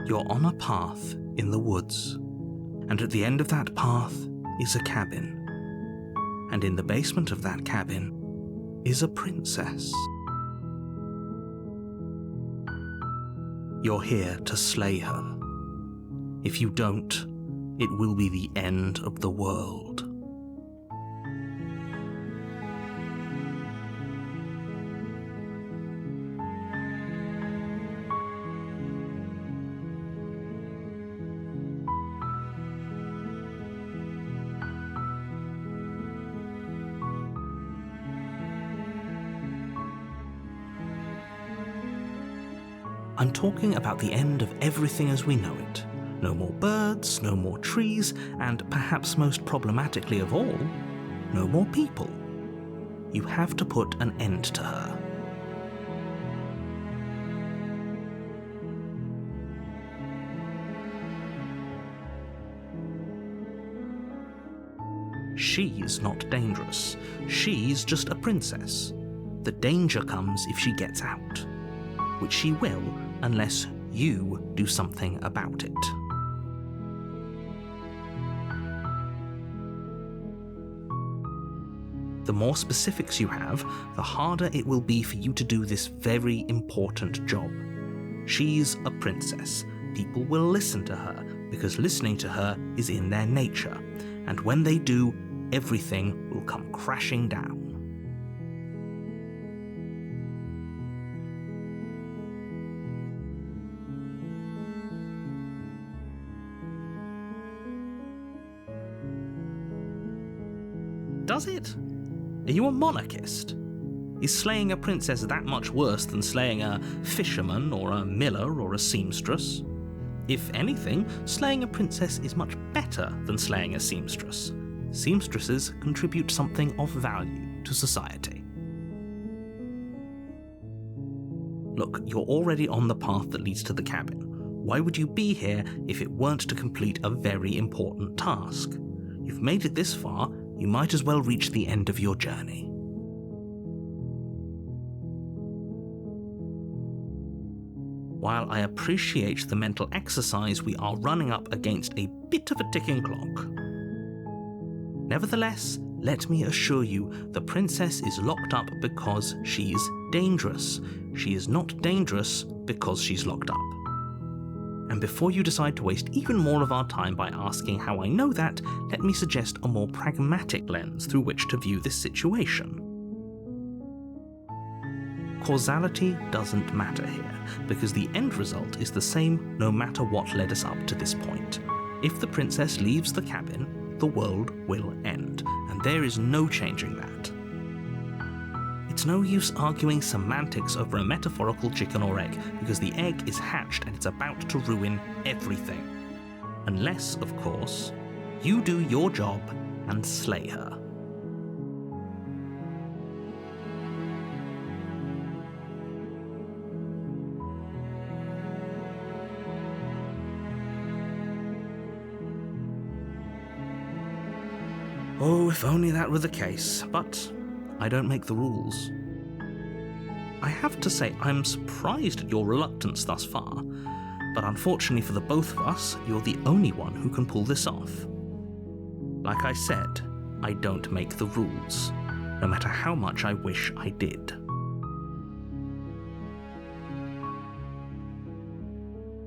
You're on a path in the woods, and at the end of that path is a cabin. And in the basement of that cabin is a princess. You're here to slay her. If you don't, it will be the end of the world. I'm talking about the end of everything as we know it. No more birds, no more trees, and perhaps most problematically of all, no more people. You have to put an end to her. She's not dangerous. She's just a princess. The danger comes if she gets out, which she will unless you do something about it. The more specifics you have, the harder it will be for you to do this very important job. She's a princess. People will listen to her because listening to her is in their nature, and when they do, everything will come crashing down. Does it? Are you a monarchist? Is slaying a princess that much worse than slaying a fisherman or a miller or a seamstress? If anything, slaying a princess is much better than slaying a seamstress. Seamstresses contribute something of value to society. Look, you're already on the path that leads to the cabin. Why would you be here if it weren't to complete a very important task? You've made it this far, you might as well reach the end of your journey. While I appreciate the mental exercise, we are running up against a bit of a ticking clock. Nevertheless, let me assure you, the princess is locked up because she's dangerous. She is not dangerous because she's locked up. And before you decide to waste even more of our time by asking how I know that, let me suggest a more pragmatic lens through which to view this situation. Causality doesn't matter here, because the end result is the same no matter what led us up to this point. If the princess leaves the cabin, the world will end, and there is no changing that. It's no use arguing semantics over a metaphorical chicken or egg, because the egg is hatched and it's about to ruin everything. Unless, of course, you do your job and slay her. Oh, if only that were the case, but I don't make the rules. I have to say, I'm surprised at your reluctance thus far, but unfortunately for the both of us, you're the only one who can pull this off. Like I said, I don't make the rules, no matter how much I wish I did.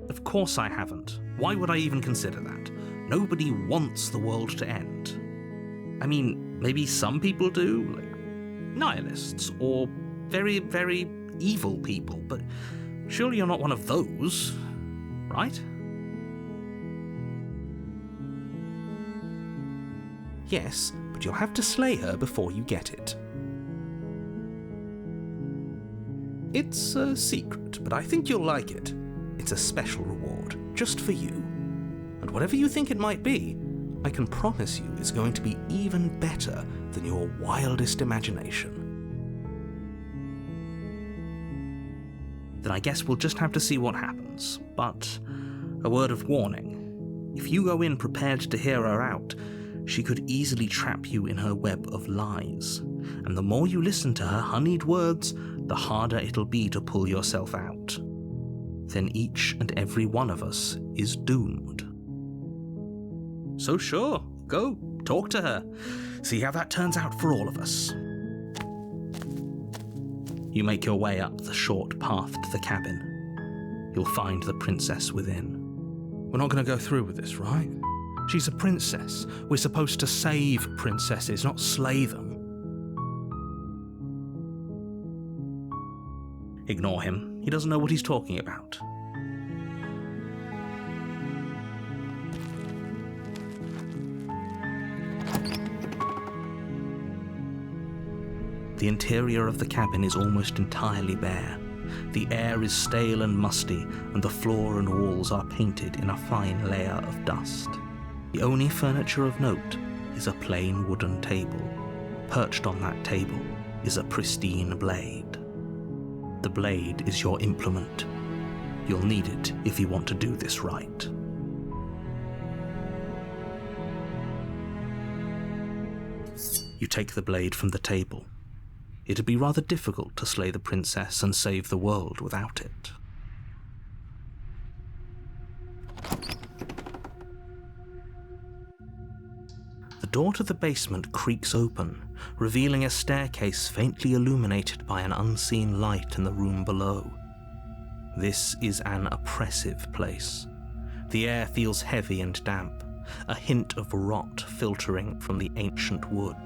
Of course I haven't. Why would I even consider that? Nobody wants the world to end. I mean, maybe some people do, like nihilists, or very, very evil people, but surely you're not one of those, right? Yes, but you'll have to slay her before you get it. It's a secret, but I think you'll like it. It's a special reward, just for you. And whatever you think it might be, I can promise you it's going to be even better than your wildest imagination. Then I guess we'll just have to see what happens, but a word of warning. If you go in prepared to hear her out, she could easily trap you in her web of lies, and the more you listen to her honeyed words, the harder it'll be to pull yourself out. then each and every one of us is doomed. So sure, go, talk to her. See how that turns out for all of us. You make your way up the short path to the cabin. You'll find the princess within. We're not going to go through with this, right? She's a princess. We're supposed to save princesses, not slay them. Ignore him. He doesn't know what he's talking about. The interior of the cabin is almost entirely bare. The air is stale and musty, and the floor and walls are painted in a fine layer of dust. The only furniture of note is a plain wooden table. Perched on that table is a pristine blade. The blade is your implement. You'll need it if you want to do this right. You take the blade from the table. It'd be rather difficult to slay the princess and save the world without it. The door to the basement creaks open, revealing a staircase faintly illuminated by an unseen light in the room below. This is an oppressive place. The air feels heavy and damp, a hint of rot filtering from the ancient wood.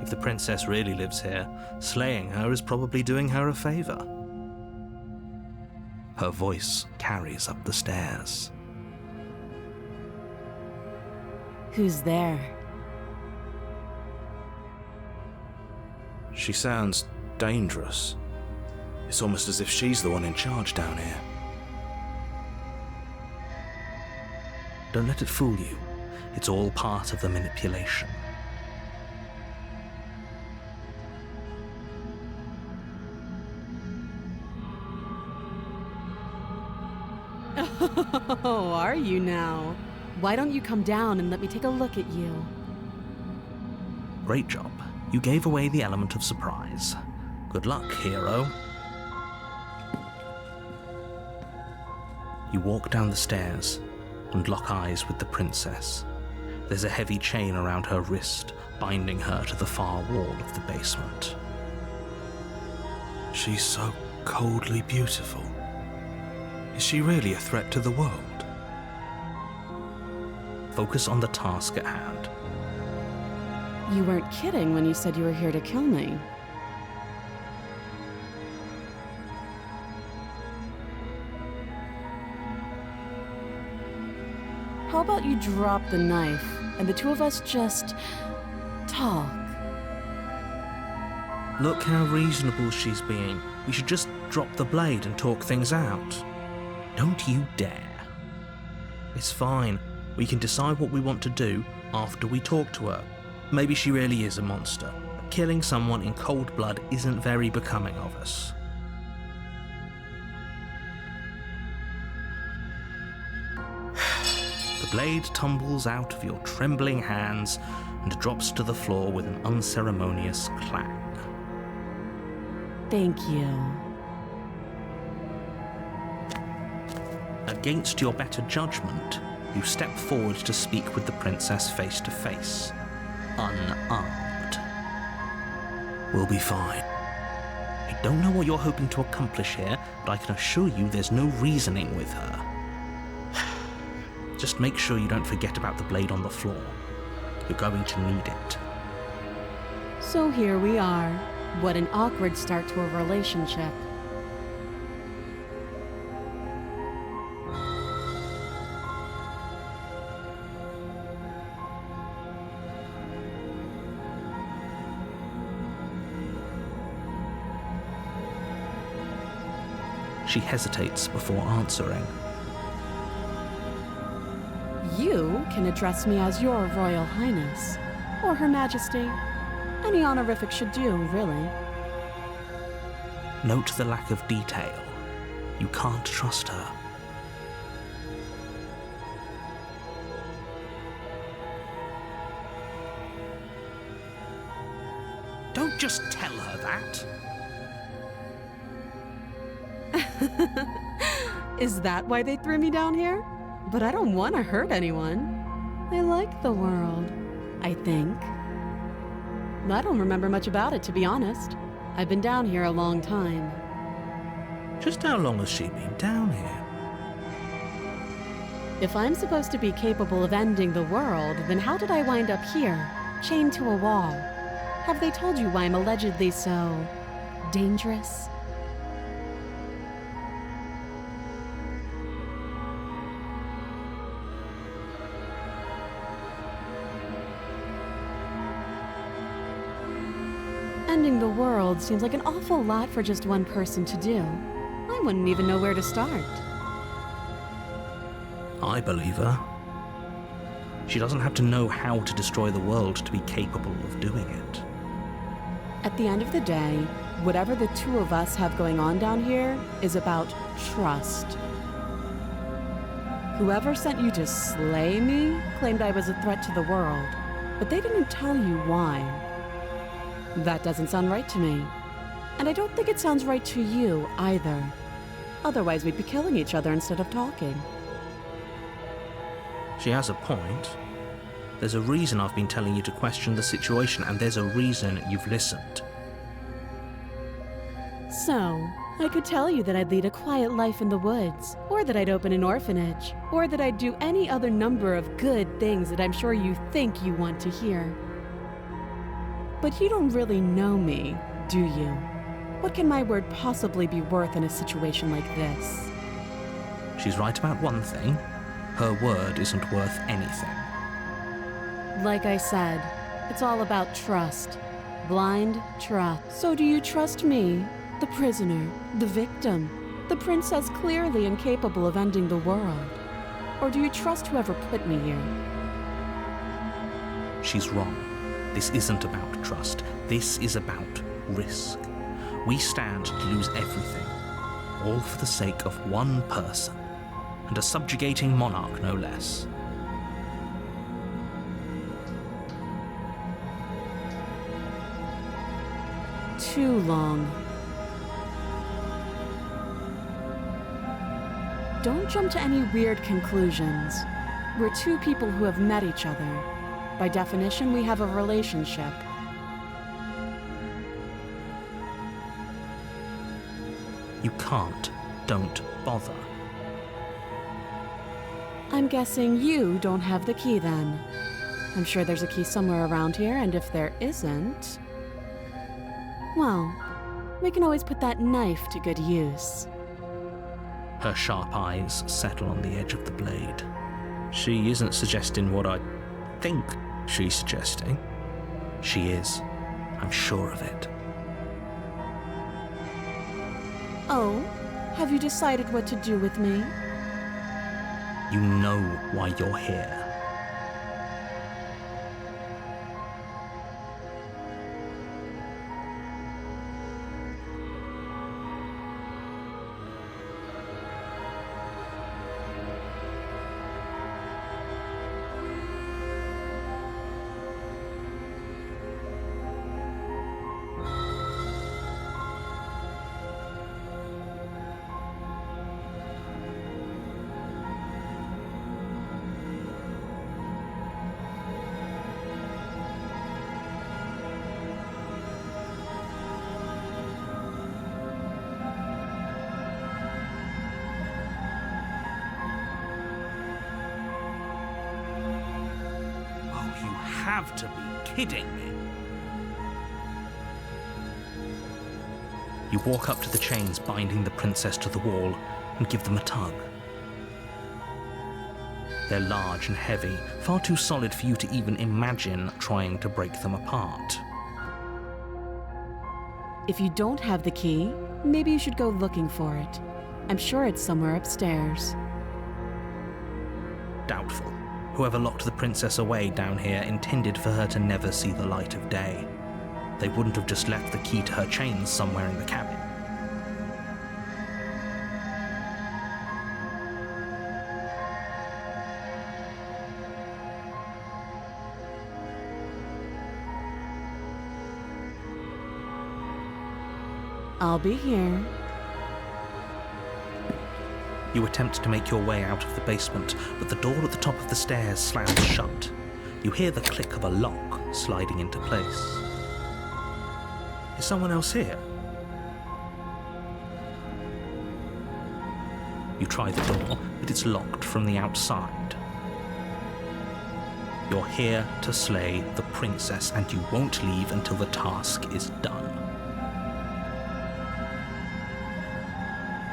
If the princess really lives here, slaying her is probably doing her a favor. Her voice carries up the stairs. Who's there? She sounds dangerous. It's almost as if she's the one in charge down here. Don't let it fool you. It's all part of the manipulation. Oh, are you now? Why don't you come down and let me take a look at you? Great job. You gave away the element of surprise. Good luck, hero. You walk down the stairs and lock eyes with the princess. There's a heavy chain around her wrist, binding her to the far wall of the basement. She's so coldly beautiful. Is she really a threat to the world? Focus on the task at hand. You weren't kidding when you said you were here to kill me. How about you drop the knife and the two of us just talk? Look how reasonable she's being. We should just drop the blade and talk things out. Don't you dare. It's fine. We can decide what we want to do after we talk to her. Maybe she really is a monster. But killing someone in cold blood isn't very becoming of us. The blade tumbles out of your trembling hands and drops to the floor with an unceremonious clang. Thank you. Against your better judgment, you step forward to speak with the princess face to face, unarmed. We'll be fine. I don't know what you're hoping to accomplish here, but I can assure you there's no reasoning with her. Just make sure you don't forget about the blade on the floor. You're going to need it. So here we are. What an awkward start to a relationship. She hesitates before answering. You can address me as Your Royal Highness, or Her Majesty. Any honorific should do, really. Note the lack of detail. You can't trust her. Don't just tell her that. Is that why they threw me down here? But I don't want to hurt anyone. I like the world, I think. I don't remember much about it, to be honest. I've been down here a long time. Just how long has she been down here? If I'm supposed to be capable of ending the world, then how did I wind up here, chained to a wall? Have they told you why I'm allegedly so dangerous? Ending the world seems like an awful lot for just one person to do. I wouldn't even know where to start. I believe her. She doesn't have to know how to destroy the world to be capable of doing it. At the end of the day, whatever the two of us have going on down here is about trust. Whoever sent you to slay me claimed I was a threat to the world, but they didn't tell you why. That doesn't sound right to me. And I don't think it sounds right to you either. Otherwise, we'd be killing each other instead of talking. She has a point. There's a reason I've been telling you to question the situation, and there's a reason you've listened. So, I could tell you that I'd lead a quiet life in the woods, or that I'd open an orphanage, or that I'd do any other number of good things that I'm sure you think you want to hear. But you don't really know me, do you? What can my word possibly be worth in a situation like this? She's right about one thing. Her word isn't worth anything. Like I said, it's all about trust. Blind trust. So do you trust me, the prisoner, the victim, the princess clearly incapable of ending the world? Or do you trust whoever put me here? She's wrong. This isn't about trust. This is about risk. We stand to lose everything, all for the sake of one person, and a subjugating monarch no less. Too long. Don't jump to any weird conclusions. We're two people who have met each other. By definition, we have a relationship. You can't. Don't bother. I'm guessing you don't have the key then. I'm sure there's a key somewhere around here, and if there isn't, well, we can always put that knife to good use. Her sharp eyes settle on the edge of the blade. She isn't suggesting what I think she's suggesting. She is. I'm sure of it. Oh, have you decided what to do with me? You know why you're here. Have to be kidding me. You walk up to the chains binding the princess to the wall and give them a tug. They're large and heavy, far too solid for you to even imagine trying to break them apart. If you don't have the key, maybe you should go looking for it. I'm sure it's somewhere upstairs. Doubtful. Whoever locked the princess away down here intended for her to never see the light of day. They wouldn't have just left the key to her chains somewhere in the cabin. I'll be here. You attempt to make your way out of the basement, but the door at the top of the stairs slams shut. You hear the click of a lock sliding into place. Is someone else here? You try the door, but it's locked from the outside. You're here to slay the princess, and you won't leave until the task is done.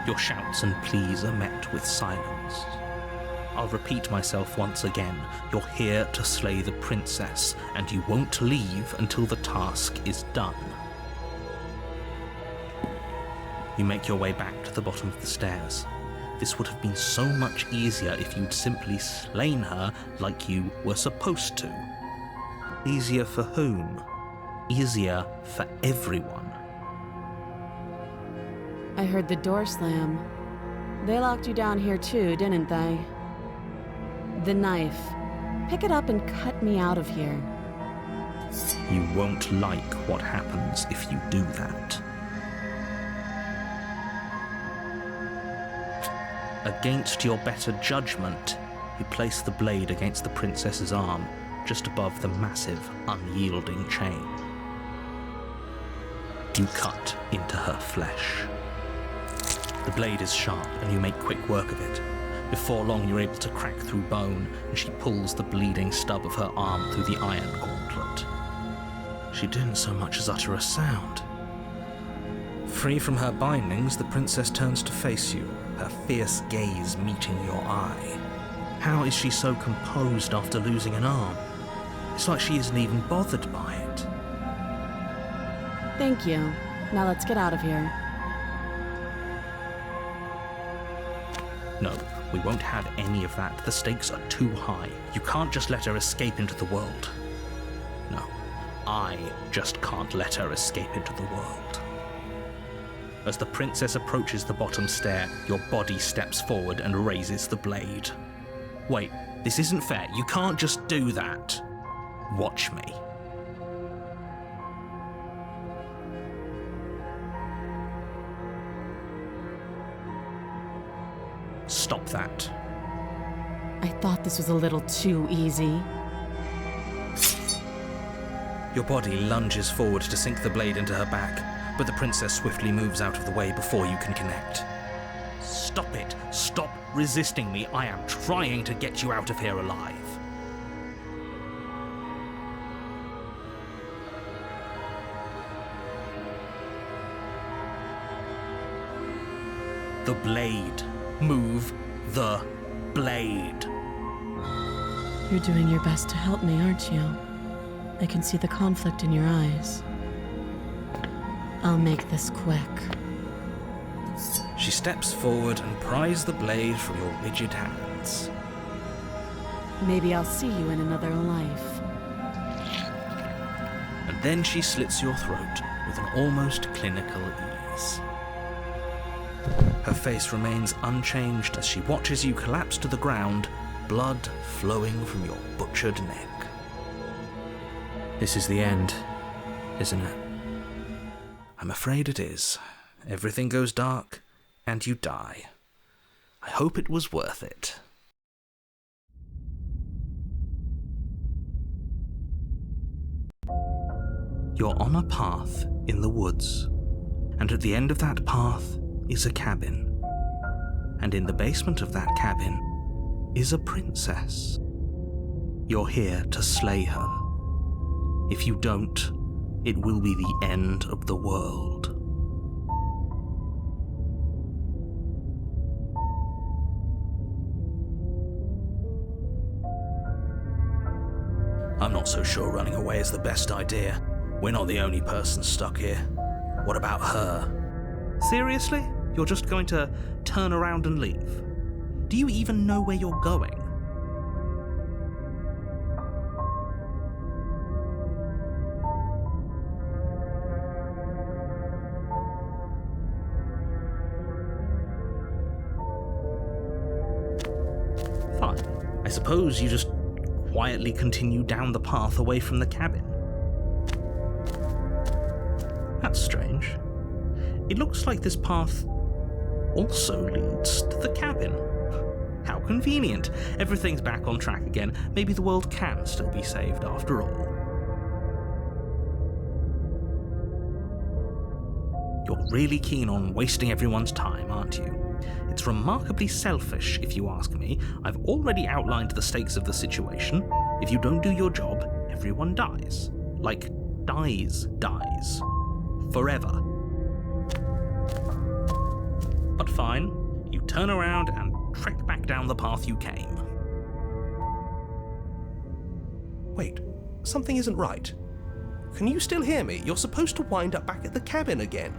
Your shouts and pleas are met with silence. I'll repeat myself once again. You're here to slay the princess, and you won't leave until the task is done. You make your way back to the bottom of the stairs. This would have been so much easier if you'd simply slain her like you were supposed to. Easier for whom? Easier for everyone. I heard the door slam. They locked you down here too, didn't they? The knife. Pick it up and cut me out of here. You won't like what happens if you do that. Against your better judgment, you place the blade against the princess's arm, just above the massive, unyielding chain. You cut into her flesh. The blade is sharp, and you make quick work of it. Before long, you're able to crack through bone, and she pulls the bleeding stub of her arm through the iron gauntlet. She didn't so much as utter a sound. Free from her bindings, the princess turns to face you, her fierce gaze meeting your eye. How is she so composed after losing an arm? It's like she isn't even bothered by it. Thank you. Now let's get out of here. No, we won't have any of that. The stakes are too high. You can't just let her escape into the world. No, I just can't let her escape into the world. As the princess approaches the bottom stair, your body steps forward and raises the blade. Wait, this isn't fair. You can't just do that. Watch me. Stop that. I thought this was a little too easy. Your body lunges forward to sink the blade into her back, but the princess swiftly moves out of the way before you can connect. Stop it! Stop resisting me! I am trying to get you out of here alive. The blade. Move the blade. You're doing your best to help me, aren't you? I can see the conflict in your eyes. I'll make this quick. She steps forward and pries the blade from your rigid hands. Maybe I'll see you in another life. And then she slits your throat with an almost clinical ease. Her face remains unchanged as she watches you collapse to the ground, blood flowing from your butchered neck. This is the end, isn't it? I'm afraid it is. Everything goes dark, and you die. I hope it was worth it. You're on a path in the woods, and at the end of that path is a cabin. And in the basement of that cabin is a princess. You're here to slay her. If you don't, it will be the end of the world. I'm not so sure running away is the best idea. We're not the only person stuck here. What about her? Seriously? You're just going to turn around and leave? Do you even know where you're going? Fine. I suppose you just quietly continue down the path away from the cabin. That's strange. It looks like this path also leads to the cabin. How convenient. Everything's back on track again. Maybe the world can still be saved after all. You're really keen on wasting everyone's time, aren't you? It's remarkably selfish, if you ask me. I've already outlined the stakes of the situation. If you don't do your job, everyone dies. Like, dies. Forever. But fine, you turn around and trek back down the path you came. Wait, something isn't right. Can you still hear me? You're supposed to wind up back at the cabin again.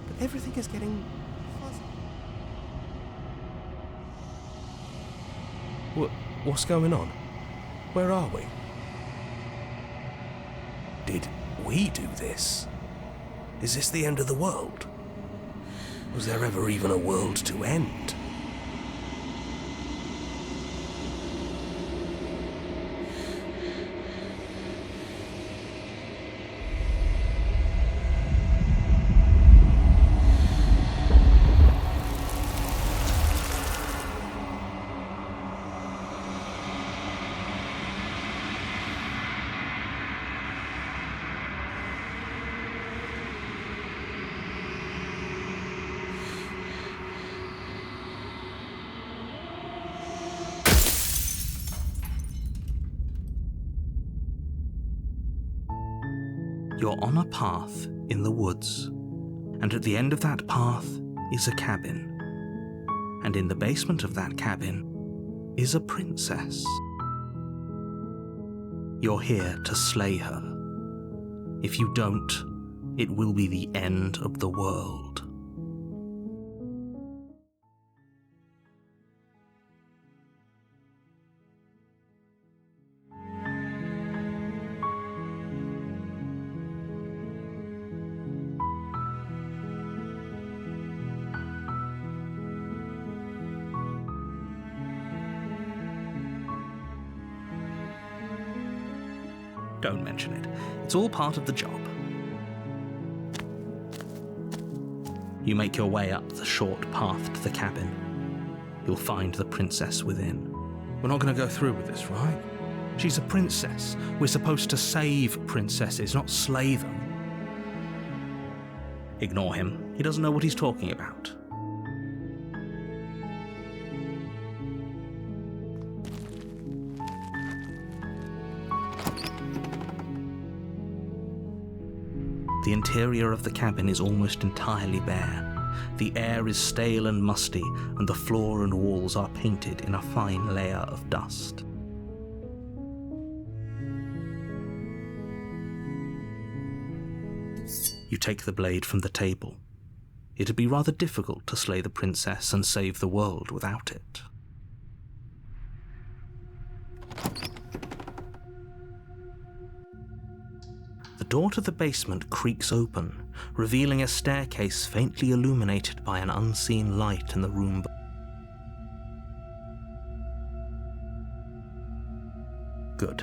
But everything is getting fuzzy. What's going on? Where are we? Did we do this? Is this the end of the world? Was there ever even a world to end? You're on a path in the woods, and at the end of that path is a cabin. And in the basement of that cabin is a princess. You're here to slay her. If you don't, it will be the end of the world. Don't mention it. It's all part of the job. You make your way up the short path to the cabin. You'll find the princess within. We're not going to go through with this, right? She's a princess. We're supposed to save princesses, not slay them. Ignore him. He doesn't know what he's talking about. The interior of the cabin is almost entirely bare. The air is stale and musty, and the floor and walls are painted in a fine layer of dust. You take the blade from the table. It'd be rather difficult to slay the princess and save the world without it. The door to the basement creaks open, revealing a staircase faintly illuminated by an unseen light in the room. Good.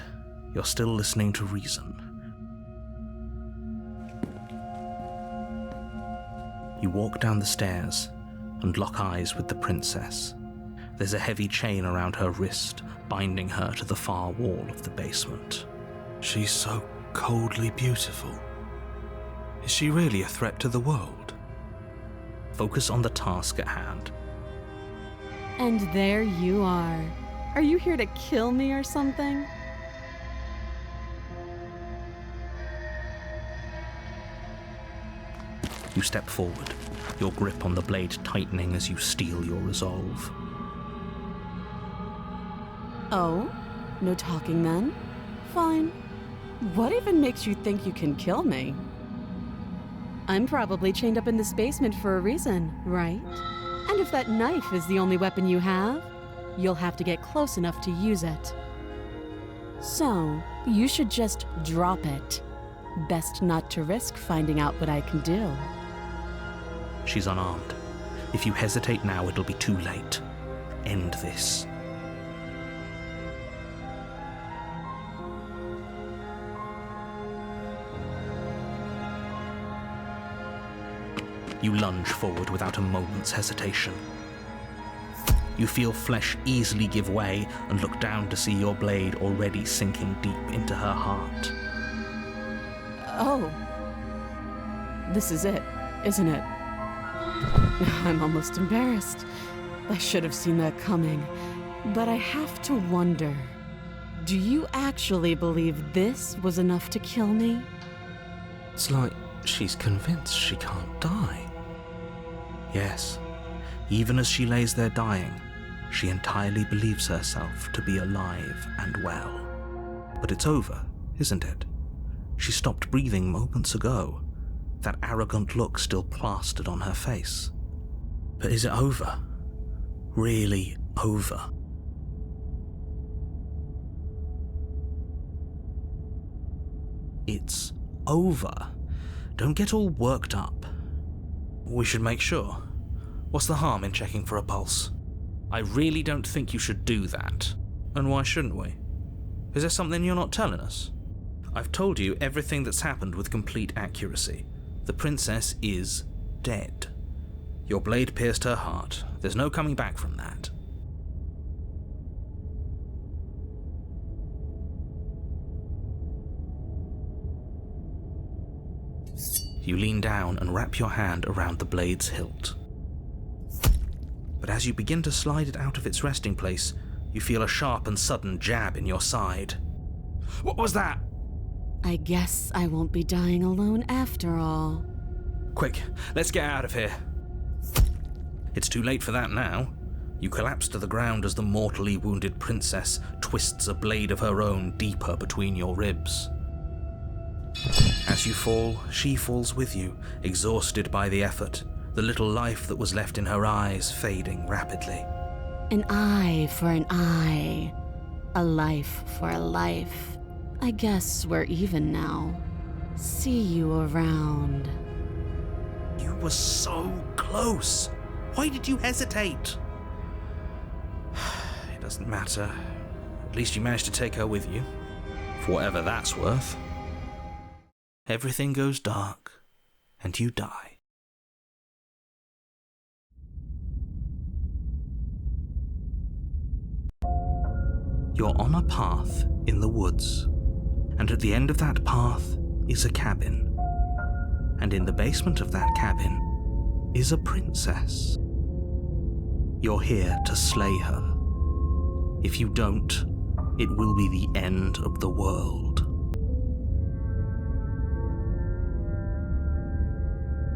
You're still listening to reason. You walk down the stairs and lock eyes with the princess. There's a heavy chain around her wrist, binding her to the far wall of the basement. She's so coldly beautiful. Is she really a threat to the world? Focus on the task at hand. And there you are. Are you here to kill me or something? You step forward, your grip on the blade tightening as you steel your resolve. Oh? No talking then? Fine. What even makes you think you can kill me? I'm probably chained up in this basement for a reason, right? And if that knife is the only weapon you have, you'll have to get close enough to use it. So, you should just drop it. Best not to risk finding out what I can do. She's unarmed. If you hesitate now, it'll be too late. End this. You lunge forward without a moment's hesitation. You feel flesh easily give way and look down to see your blade already sinking deep into her heart. Oh. This is it, isn't it? I'm almost embarrassed. I should have seen that coming. But I have to wonder, do you actually believe this was enough to kill me? It's like she's convinced she can't die. Yes, even as she lays there dying, she entirely believes herself to be alive and well. But it's over, isn't it? She stopped breathing moments ago, that arrogant look still plastered on her face. But is it over? Really over? It's over. Don't get all worked up. We should make sure. What's the harm in checking for a pulse? I really don't think you should do that. And why shouldn't we? Is there something you're not telling us? I've told you everything that's happened with complete accuracy. The princess is dead. Your blade pierced her heart. There's no coming back from that. You lean down and wrap your hand around the blade's hilt. But as you begin to slide it out of its resting place, you feel a sharp and sudden jab in your side. What was that? I guess I won't be dying alone after all. Quick, let's get out of here. It's too late for that now. You collapse to the ground as the mortally wounded princess twists a blade of her own deeper between your ribs. As you fall, she falls with you, exhausted by the effort, the little life that was left in her eyes fading rapidly. An eye for an eye, a life for a life. I guess we're even now. See you around. You were so close. Why did you hesitate? It doesn't matter. At least you managed to take her with you. For whatever that's worth. Everything goes dark, and you die. You're on a path in the woods, and at the end of that path is a cabin. And in the basement of that cabin is a princess. You're here to slay her. If you don't, it will be the end of the world.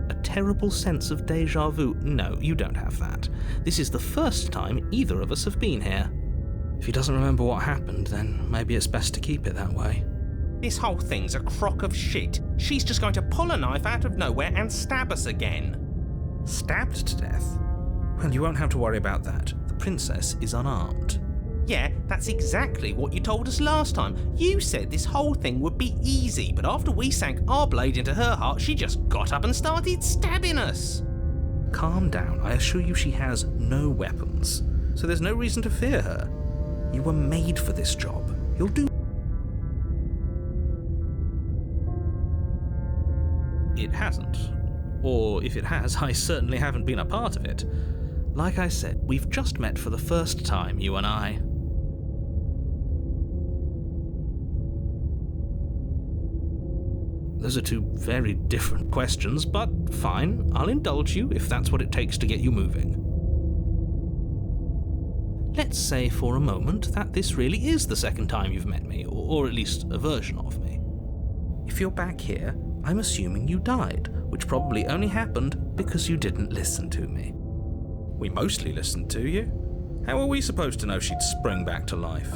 A terrible sense of déjà vu. No, you don't have that. This is the first time either of us have been here. If he doesn't remember what happened, then maybe it's best to keep it that way. This whole thing's a crock of shit. She's just going to pull a knife out of nowhere and stab us again. Stabbed to death? Well, you won't have to worry about that. The princess is unarmed. Yeah, that's exactly what you told us last time. You said this whole thing would be easy, but after we sank our blade into her heart, she just got up and started stabbing us. Calm down. I assure you she has no weapons, so there's no reason to fear her. You were made for this job. You'll do. It hasn't. Or if it has, I certainly haven't been a part of it. Like I said, we've just met for the first time, you and I. Those are two very different questions, but fine, I'll indulge you if that's what it takes to get you moving. Let's say for a moment that this really is the second time you've met me, or at least a version of me. If you're back here, I'm assuming you died, which probably only happened because you didn't listen to me. We mostly listened to you. How are we supposed to know she'd sprung back to life?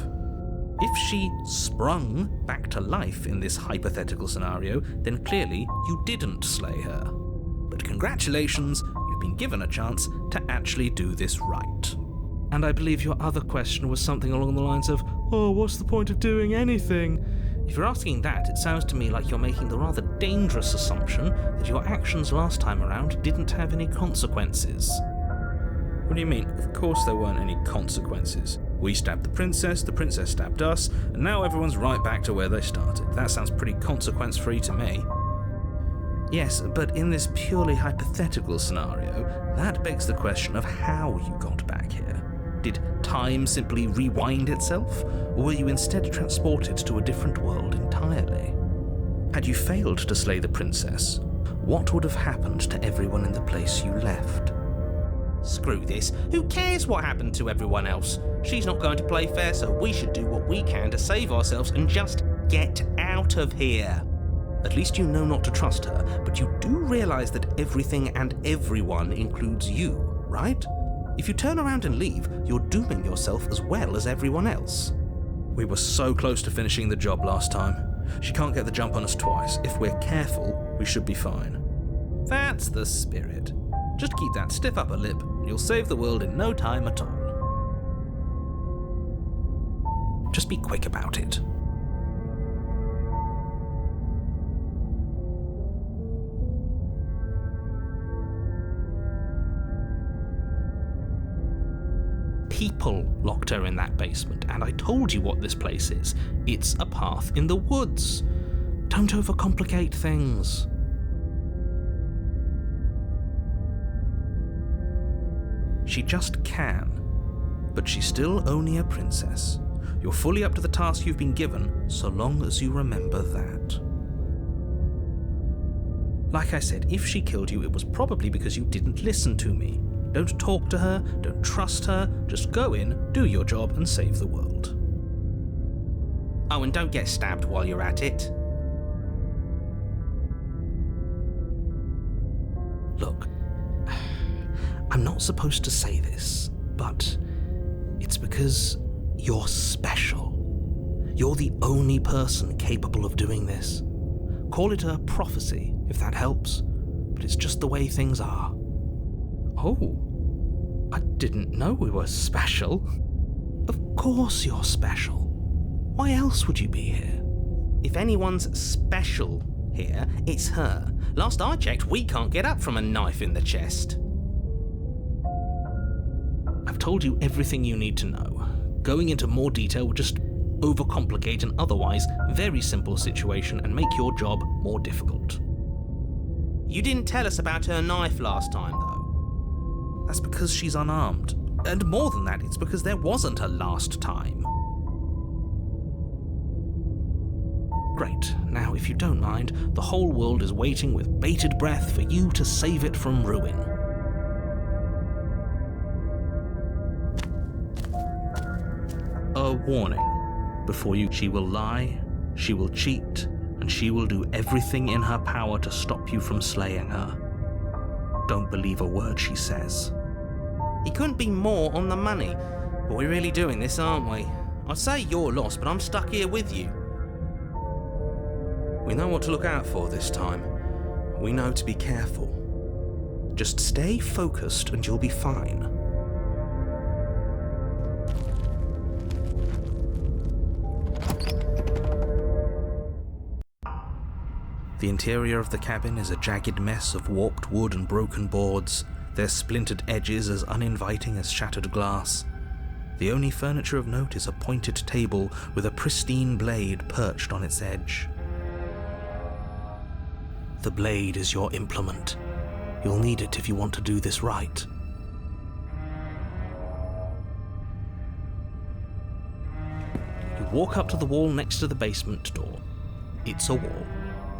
If she sprung back to life in this hypothetical scenario, then clearly you didn't slay her. But congratulations, you've been given a chance to actually do this right. And I believe your other question was something along the lines of, oh, what's the point of doing anything? If you're asking that, it sounds to me like you're making the rather dangerous assumption that your actions last time around didn't have any consequences. What do you mean? Of course there weren't any consequences. We stabbed the princess stabbed us, and now everyone's right back to where they started. That sounds pretty consequence-free to me. Yes, but in this purely hypothetical scenario, that begs the question of how you got back here. Did time simply rewind itself, or were you instead transported to a different world entirely? Had you failed to slay the princess, what would have happened to everyone in the place you left? Screw this. Who cares what happened to everyone else? She's not going to play fair, so we should do what we can to save ourselves and just get out of here. At least you know not to trust her, but you do realize that everything and everyone includes you, right? If you turn around and leave, you're dooming yourself as well as everyone else. We were so close to finishing the job last time. She can't get the jump on us twice. If we're careful, we should be fine. That's the spirit. Just keep that stiff upper lip, and you'll save the world in no time at all. Just be quick about it. People locked her in that basement, and I told you what this place is. It's a path in the woods. Don't overcomplicate things. She just can, but she's still only a princess. You're fully up to the task you've been given, so long as you remember that. Like I said, if she killed you, it was probably because you didn't listen to me. Don't talk to her, don't trust her, just go in, do your job, and save the world. Oh, and don't get stabbed while you're at it. Look, I'm not supposed to say this, but it's because you're special. You're the only person capable of doing this. Call it a prophecy, if that helps, but it's just the way things are. Oh, I didn't know we were special. Of course you're special. Why else would you be here? If anyone's special here, it's her. Last I checked, we can't get up from a knife in the chest. I've told you everything you need to know. Going into more detail would just overcomplicate an otherwise very simple situation and make your job more difficult. You didn't tell us about her knife last time, though. That's because she's unarmed. And more than that, it's because there wasn't a last time. Great. Now, if you don't mind, the whole world is waiting with bated breath for you to save it from ruin. A warning. Before you, she will lie, she will cheat, and she will do everything in her power to stop you from slaying her. Don't believe a word she says. He couldn't be more on the money. But we're really doing this, aren't we? I'd say you're lost, but I'm stuck here with you. We know what to look out for this time. We know to be careful. Just stay focused and you'll be fine. The interior of the cabin is a jagged mess of warped wood and broken boards, their splintered edges as uninviting as shattered glass. The only furniture of note is a pointed table with a pristine blade perched on its edge. The blade is your implement. You'll need it if you want to do this right. You walk up to the wall next to the basement door. It's a wall.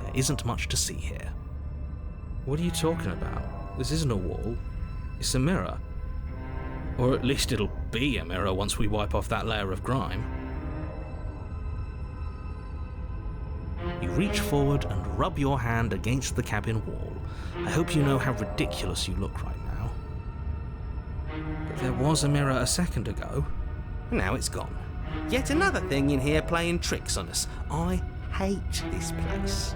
There isn't much to see here. What are you talking about? This isn't a wall. It's a mirror. Or at least it'll be a mirror once we wipe off that layer of grime. You reach forward and rub your hand against the cabin wall. I hope you know how ridiculous you look right now. But there was a mirror a second ago. Now it's gone. Yet another thing in here playing tricks on us. I hate this place.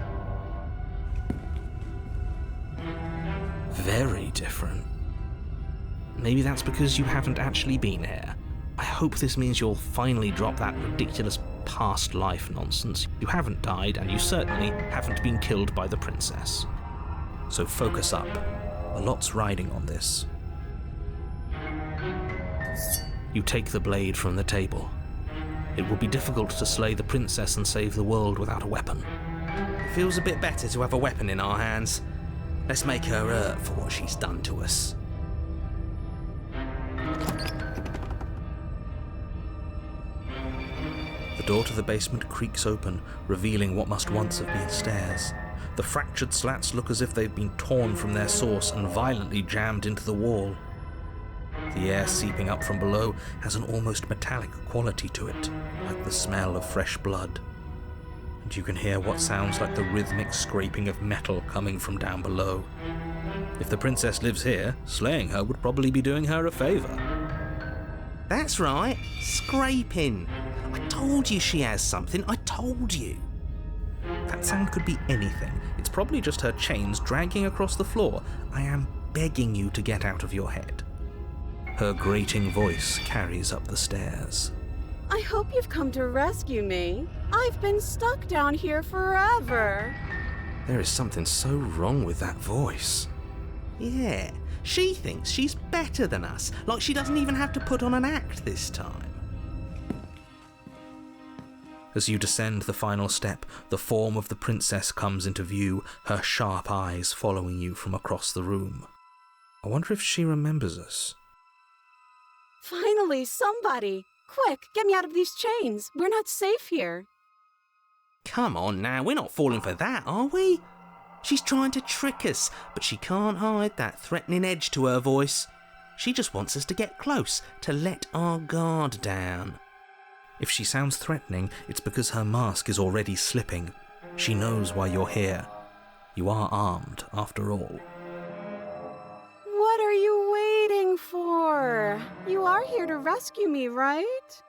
Very different. Maybe that's because you haven't actually been here. I hope this means you'll finally drop that ridiculous past life nonsense. You haven't died, and you certainly haven't been killed by the princess. So focus up. A lot's riding on this. You take the blade from the table. It will be difficult to slay the princess and save the world without a weapon. It feels a bit better to have a weapon in our hands. Let's make her hurt for what she's done to us. The door to the basement creaks open, revealing what must once have been stairs. The fractured slats look as if they've been torn from their source and violently jammed into the wall. The air seeping up from below has an almost metallic quality to it, like the smell of fresh blood. And you can hear what sounds like the rhythmic scraping of metal coming from down below. If the princess lives here, slaying her would probably be doing her a favour. That's right, scraping. I told you she has something, I told you. That sound could be anything. It's probably just her chains dragging across the floor. I am begging you to get out of your head. Her grating voice carries up the stairs. I hope you've come to rescue me. I've been stuck down here forever. There is something so wrong with that voice. Yeah, she thinks she's better than us, like she doesn't even have to put on an act this time. As you descend the final step, the form of the princess comes into view, her sharp eyes following you from across the room. I wonder if she remembers us. Finally, somebody! Quick, get me out of these chains. We're not safe here. Come on now, we're not falling for that, are we? She's trying to trick us, but she can't hide that threatening edge to her voice. She just wants us to get close, to let our guard down. If she sounds threatening, it's because her mask is already slipping. She knows why you're here. You are armed, after all. What are you waiting for? You are here to rescue me, right?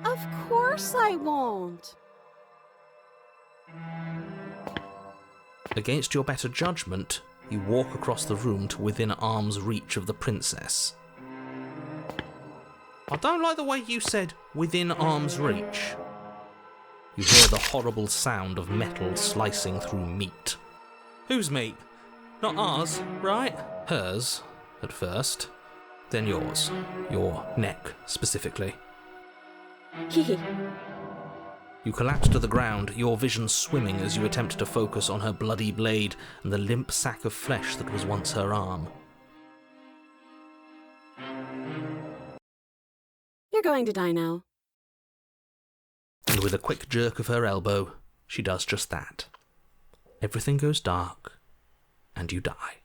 Of course I won't. Against your better judgment, you walk across the room to within arm's reach of the princess. I don't like the way you said within arm's reach. You hear the horrible sound of metal slicing through meat. Whose meat? Not ours, right? Hers, at first. Then yours. Your neck, specifically. Hehe. You collapse to the ground, your vision swimming as you attempt to focus on her bloody blade and the limp sack of flesh that was once her arm. You're going to die now. And with a quick jerk of her elbow, she does just that. Everything goes dark, and you die.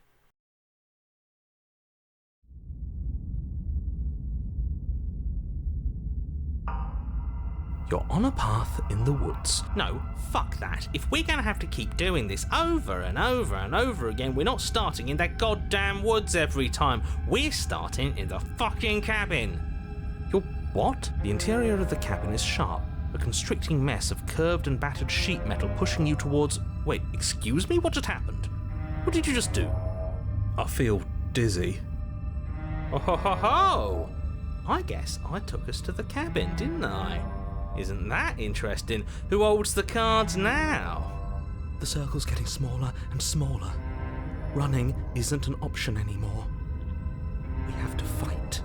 You're on a path in the woods. No, fuck that. If we're gonna have to keep doing this over and over and over again, we're not starting in that goddamn woods every time. We're starting in the fucking cabin. You're what? The interior of the cabin is sharp, a constricting mess of curved and battered sheet metal pushing you towards... Wait, excuse me? What just happened? What did you just do? I feel dizzy. Oh ho ho ho! I guess I took us to the cabin, didn't I? Isn't that interesting? Who holds the cards now? The circle's getting smaller and smaller. Running isn't an option anymore. We have to fight.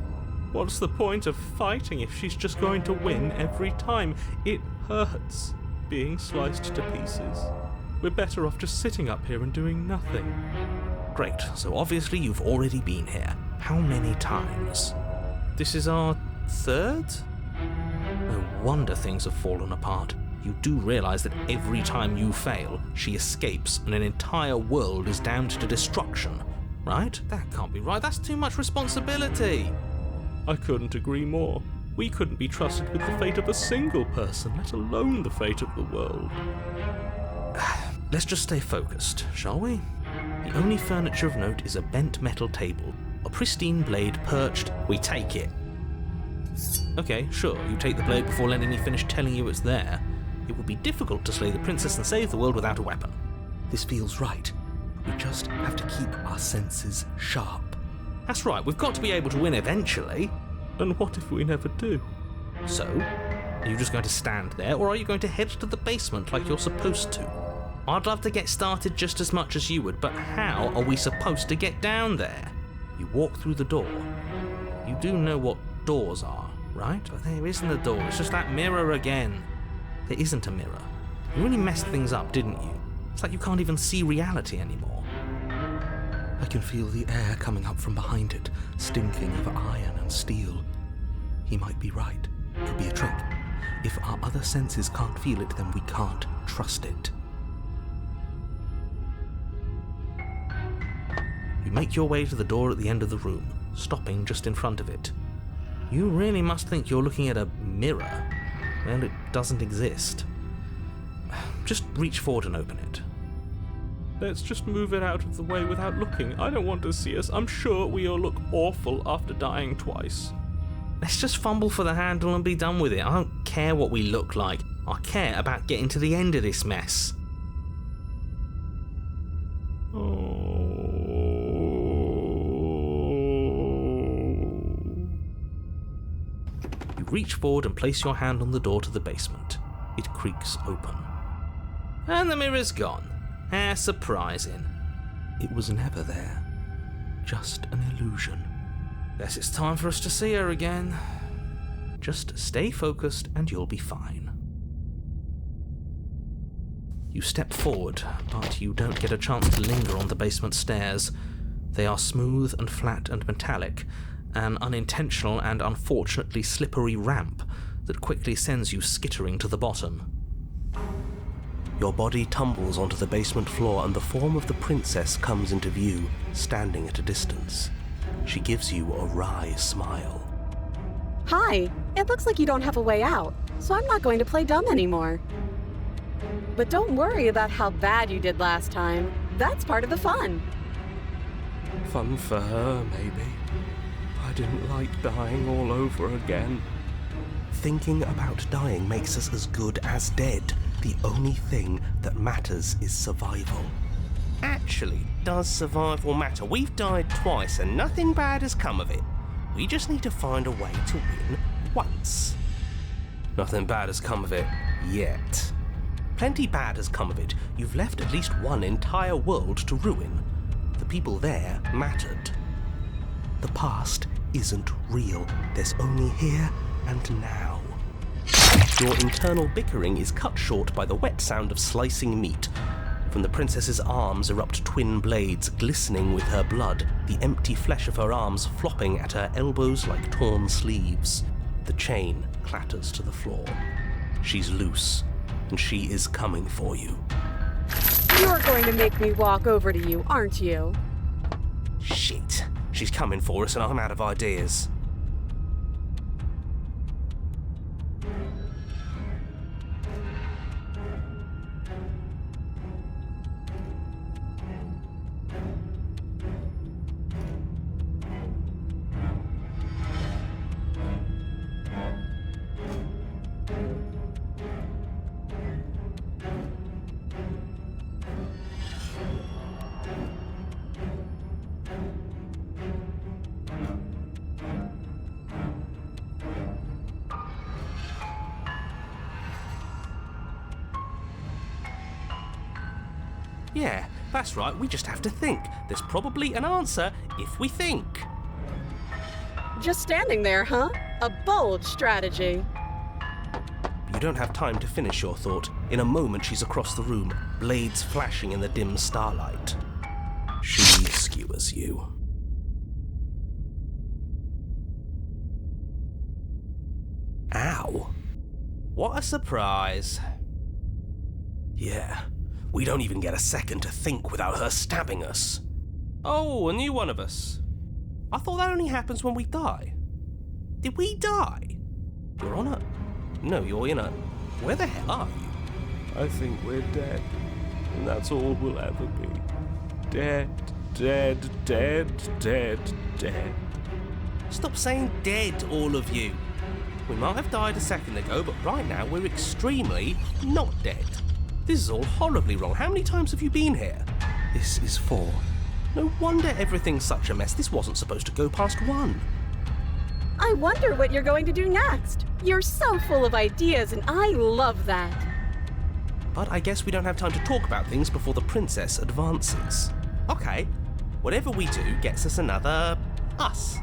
What's the point of fighting if she's just going to win every time? It hurts being sliced to pieces. We're better off just sitting up here and doing nothing. Great, so obviously you've already been here. How many times? This is our third? No wonder things have fallen apart. You do realise that every time you fail, she escapes and an entire world is damned to destruction, right? That can't be right. That's too much responsibility. I couldn't agree more. We couldn't be trusted with the fate of a single person, let alone the fate of the world. Let's just stay focused, shall we? The only furniture of note is a bent metal table, a pristine blade perched. We take it. Okay, sure, you take the blade before letting me finish telling you it's there. It would be difficult to slay the princess and save the world without a weapon. This feels right. We just have to keep our senses sharp. That's right, we've got to be able to win eventually. And what if we never do? So, are you just going to stand there, or are you going to head to the basement like you're supposed to? I'd love to get started just as much as you would, but how are we supposed to get down there? You walk through the door. You do know what doors are, right? But there isn't a door, it's just that mirror again. There isn't a mirror. You really messed things up, didn't you? It's like you can't even see reality anymore. I can feel the air coming up from behind it, stinking of iron and steel. He might be right. Could be a trick. If our other senses can't feel it, then we can't trust it. You make your way to the door at the end of the room, stopping just in front of it. You really must think you're looking at a mirror. Well, it doesn't exist. Just reach forward and open it. Let's just move it out of the way without looking. I don't want to see us. I'm sure we all look awful after dying twice. Let's just fumble for the handle and be done with it. I don't care what we look like. I care about getting to the end of this mess. You reach forward and place your hand on the door to the basement. It creaks open. And the mirror's gone. How surprising. It was never there. Just an illusion. Guess it's time for us to see her again. Just stay focused and you'll be fine. You step forward, but you don't get a chance to linger on the basement stairs. They are smooth and flat and metallic, an unintentional and unfortunately slippery ramp that quickly sends you skittering to the bottom. Your body tumbles onto the basement floor and the form of the princess comes into view, standing at a distance. She gives you a wry smile. Hi, it looks like you don't have a way out, so I'm not going to play dumb anymore. But don't worry about how bad you did last time. That's part of the fun. Fun for her, maybe. I didn't like dying all over again. Thinking about dying makes us as good as dead. The only thing that matters is survival. Actually, does survival matter? We've died twice and nothing bad has come of it. We just need to find a way to win once. Nothing bad has come of it yet. Plenty bad has come of it. You've left at least one entire world to ruin. The people there mattered. The past isn't real. There's only here and now. Your internal bickering is cut short by the wet sound of slicing meat. From the princess's arms erupt twin blades glistening with her blood, the empty flesh of her arms flopping at her elbows like torn sleeves. The chain clatters to the floor. She's loose, and she is coming for you. You're going to make me walk over to you, aren't you? Shit. She's coming for us and I'm out of ideas. Yeah, that's right, we just have to think. There's probably an answer if we think. Just standing there, huh? A bold strategy. You don't have time to finish your thought. In a moment she's across the room, blades flashing in the dim starlight. She skewers you. Ow. What a surprise. Yeah, we don't even get a second to think without her stabbing us. Oh, a new one of us. I thought that only happens when we die. Did we die? You're on it? No, you're in it. Where the hell are you? I think we're dead. And that's all we'll ever be. Dead, dead, dead, dead, dead. Stop saying dead, all of you. We might have died a second ago, but right now we're extremely not dead. This is all horribly wrong. How many times have you been here? This is 4. No wonder everything's such a mess. This wasn't supposed to go past 1. I wonder what you're going to do next. You're so full of ideas, and I love that. But I guess we don't have time to talk about things before the princess advances. Okay, whatever we do gets us another us.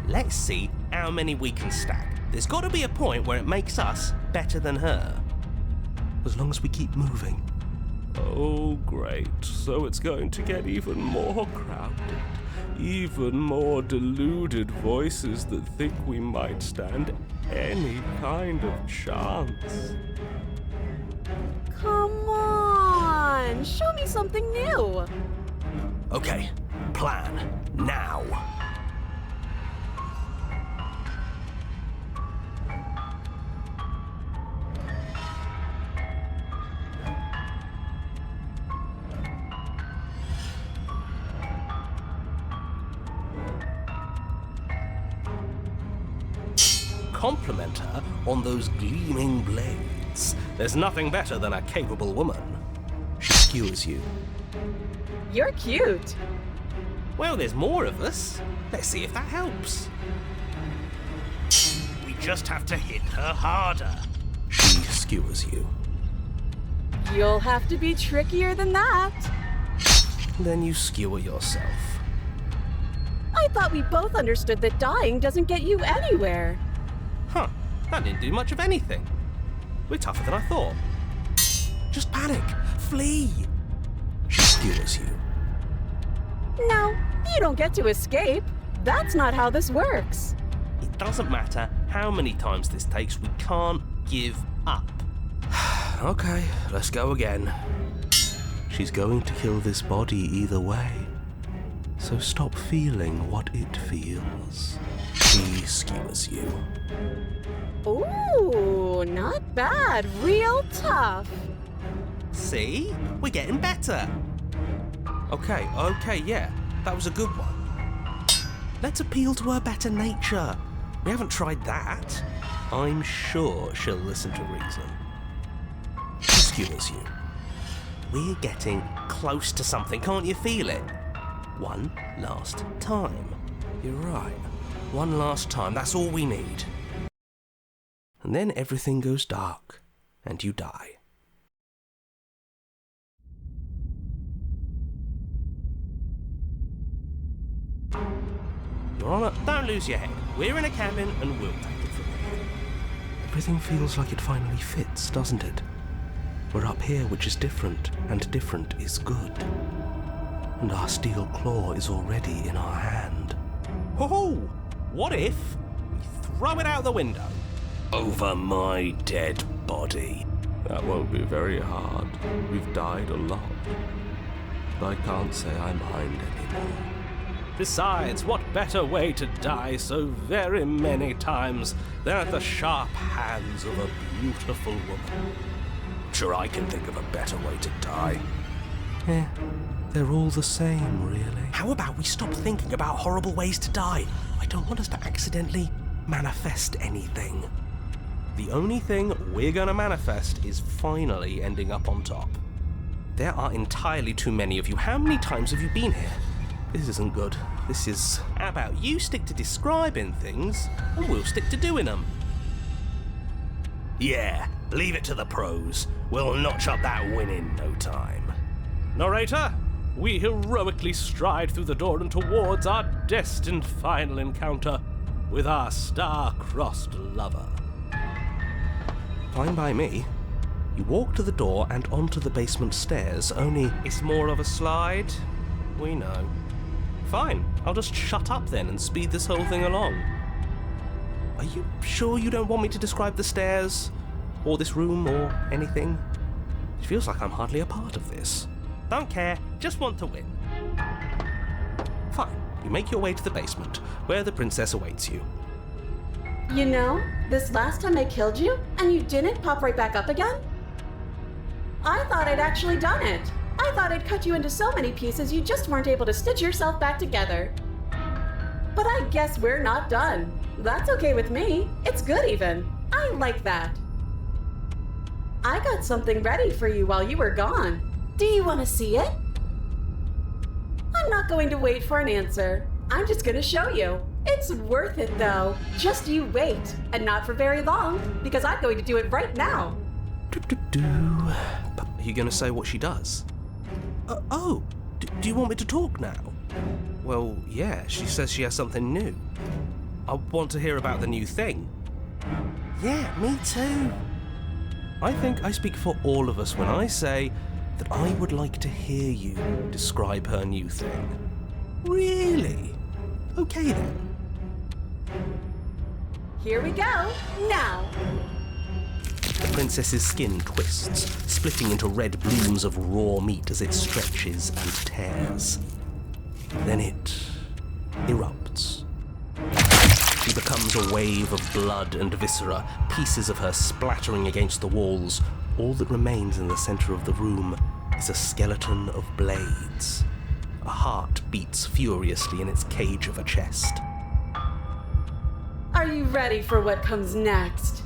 Let's see how many we can stack. There's got to be a point where it makes us better than her. As long as we keep moving. Oh, great. So it's going to get even more crowded. Even more deluded voices that think we might stand any kind of chance. Come on, show me something new. Okay, plan, now. Compliment her on those gleaming blades. There's nothing better than a capable woman. She skewers you. You're cute. Well, there's more of us. Let's see if that helps. We just have to hit her harder. She skewers you. You'll have to be trickier than that. Then you skewer yourself. I thought we both understood that dying doesn't get you anywhere. Huh, that didn't do much of anything. We're tougher than I thought. Just panic. Flee. She skewers you. No, you don't get to escape. That's not how this works. It doesn't matter how many times this takes, we can't give up. Okay, let's go again. She's going to kill this body either way. So stop feeling what it feels. She skewers you. Ooh, not bad. Real tough. See? We're getting better. Okay, yeah, that was a good one. Let's appeal to her better nature. We haven't tried that. I'm sure she'll listen to reason. She skewers you. We're getting close to something, can't you feel it? One last time. You're right. One last time, that's all we need. And then everything goes dark, and you die. You're on it. Don't lose your head. We're in a cabin, and we'll take it from here. Everything feels like it finally fits, doesn't it? We're up here, which is different, and different is good. And our steel claw is already in our hand. Oh, what if we throw it out the window? Over my dead body. That won't be very hard. We've died a lot. But I can't say I mind anymore. Besides, what better way to die so very many times than at the sharp hands of a beautiful woman? Sure, I can think of a better way to die. Yeah, they're all the same, really. How about we stop thinking about horrible ways to die? I don't want us to accidentally manifest anything. The only thing we're gonna manifest is finally ending up on top. There are entirely too many of you. How many times have you been here? This isn't good. This is... How about you stick to describing things, and we'll stick to doing them? Yeah, leave it to the pros. We'll notch up that win in no time. Narrator, we heroically stride through the door and towards our destined final encounter with our star-crossed lover. Fine by me. You walk to the door and onto the basement stairs, only... It's more of a slide. We know. Fine, I'll just shut up then and speed this whole thing along. Are you sure you don't want me to describe the stairs, or this room, or anything? It feels like I'm hardly a part of this. Don't care, just want to win. Fine, you make your way to the basement, where the princess awaits you. You know, this last time I killed you, and you didn't pop right back up again? I thought I'd actually done it. I thought I'd cut you into so many pieces you just weren't able to stitch yourself back together. But I guess we're not done. That's okay with me. It's good even. I like that. I got something ready for you while you were gone. Do you want to see it? I'm not going to wait for an answer. I'm just going to show you. It's worth it though. Just you wait. And not for very long, because I'm going to do it right now. Are you going to say what she does? Do you want me to talk now? Well, yeah, she says she has something new. I want to hear about the new thing. Yeah, me too. I think I speak for all of us when I say that I would like to hear you describe her new thing. Really? Okay then. Here we go. Now. The princess's skin twists, splitting into red blooms of raw meat as it stretches and tears. Then it erupts. She becomes a wave of blood and viscera, pieces of her splattering against the walls. All that remains in the center of the room is a skeleton of blades. A heart beats furiously in its cage of a chest. Are you ready for what comes next?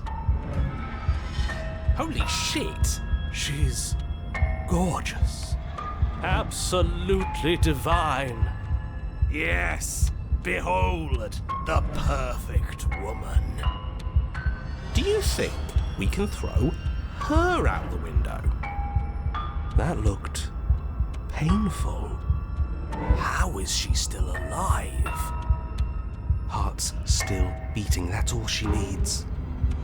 Holy shit! She's gorgeous. Absolutely divine. Yes, behold, the perfect woman. Do you think we can throw her out the window? That looked painful. How is she still alive? Heart's still beating, that's all she needs.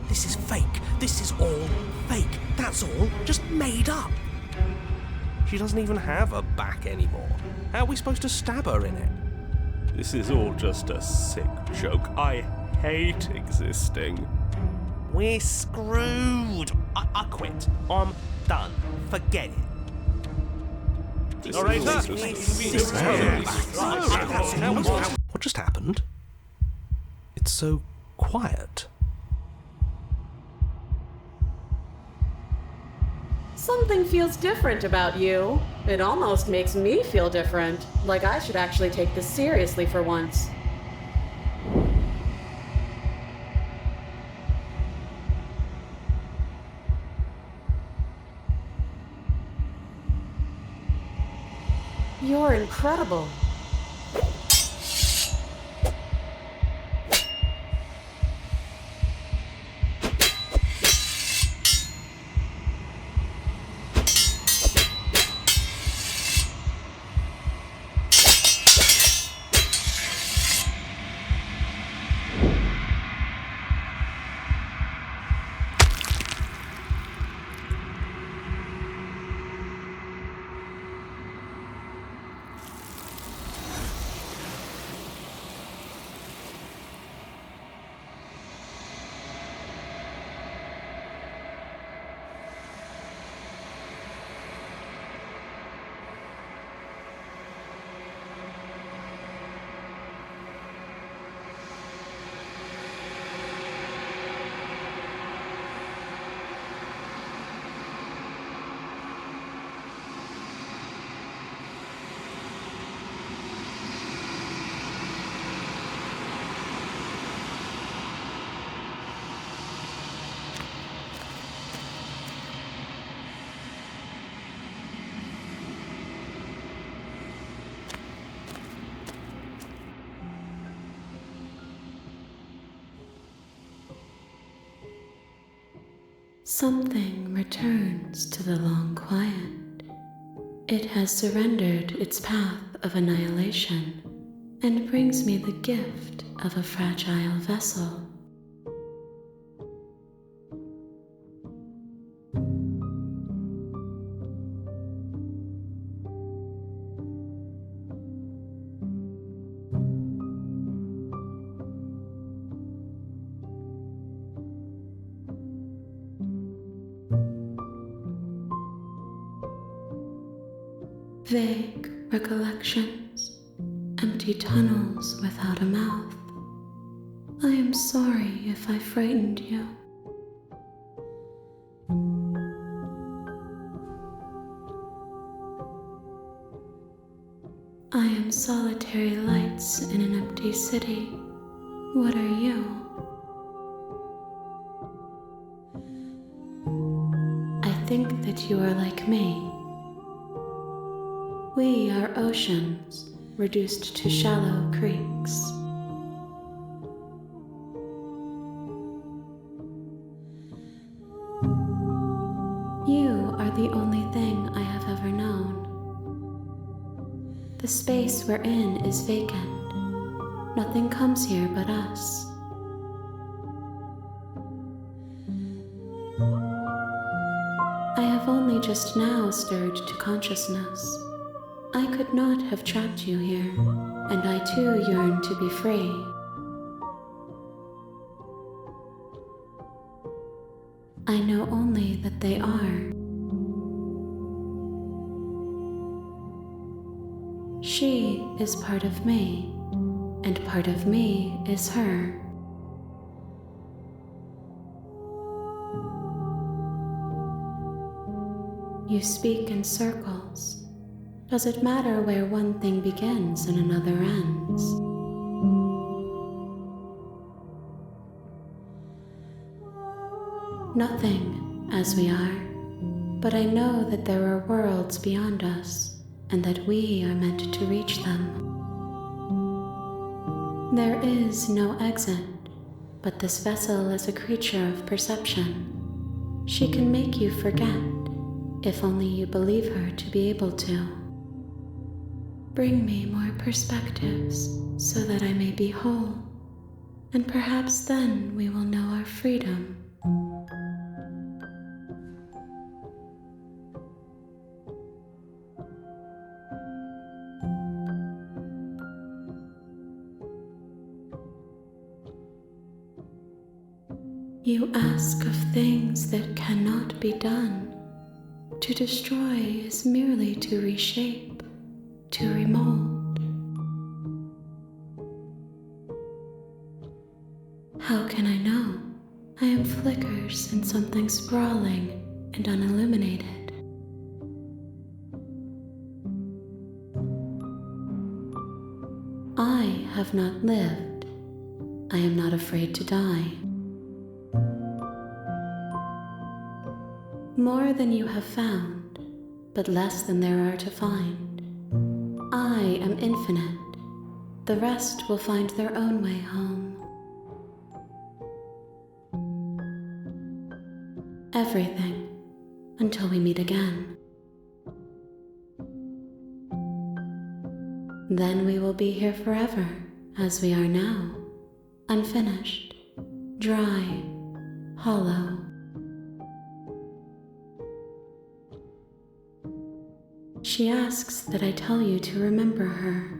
This is fake. This is all fake. That's all just made up. She doesn't even have a back anymore. How are we supposed to stab her in it? This is all just a sick joke. I hate existing. We're screwed. I quit. I'm done. Forget it. All right, What just happened? It's so quiet. Something feels different about you. It almost makes me feel different, like I should actually take this seriously for once. You're incredible. Something returns to the long quiet. It has surrendered its path of annihilation and brings me the gift of a fragile vessel. Vague recollections, empty tunnels without a mouth. I am sorry if I frightened you. I am solitary lights in an empty city. What are you? I think that you are like me. We are oceans reduced to shallow creeks. You are the only thing I have ever known. The space we're in is vacant. Nothing comes here but us. I have only just now stirred to consciousness. I could not have trapped you here, and I too yearn to be free. I know only that they are. She is part of me, and part of me is her. You speak in circles. Does it matter where one thing begins and another ends? Nothing, as we are, but I know that there are worlds beyond us, and that we are meant to reach them. There is no exit, but this vessel is a creature of perception. She can make you forget, if only you believe her to be able to. Bring me more perspectives, so that I may be whole, and perhaps then we will know our freedom. You ask of things that cannot be done. To destroy is merely to reshape, to remold. How can I know? I am flickers in something sprawling and unilluminated. I have not lived. I am not afraid to die. More than you have found, but less than there are to find. I am infinite. The rest will find their own way home. Everything, until we meet again. Then we will be here forever, as we are now, unfinished, dry, hollow. She asks that I tell you to remember her.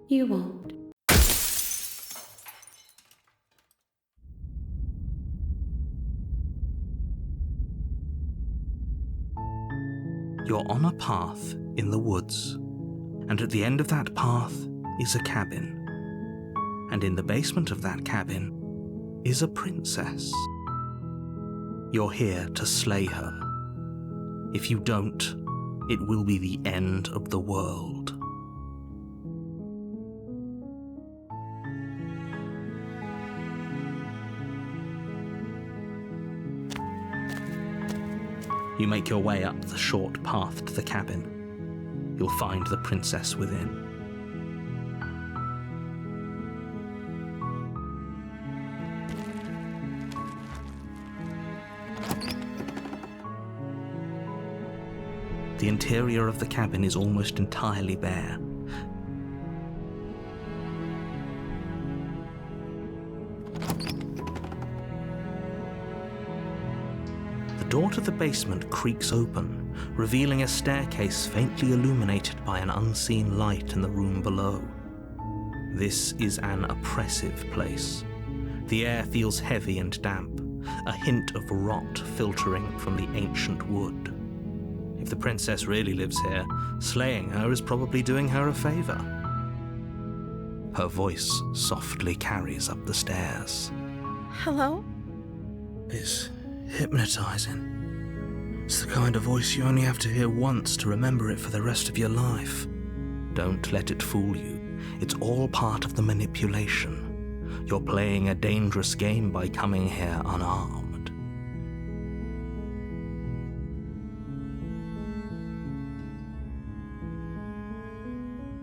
You won't. You're on a path in the woods, and at the end of that path is a cabin. And in the basement of that cabin is a princess. You're here to slay her. If you don't, it will be the end of the world. You make your way up the short path to the cabin. You'll find the princess within. The interior of the cabin is almost entirely bare. The door to the basement creaks open, revealing a staircase faintly illuminated by an unseen light in the room below. This is an oppressive place. The air feels heavy and damp, a hint of rot filtering from the ancient wood. If the princess really lives here, slaying her is probably doing her a favor. Her voice softly carries up the stairs. Hello? It's hypnotizing. It's the kind of voice you only have to hear once to remember it for the rest of your life. Don't let it fool you. It's all part of the manipulation. You're playing a dangerous game by coming here unarmed.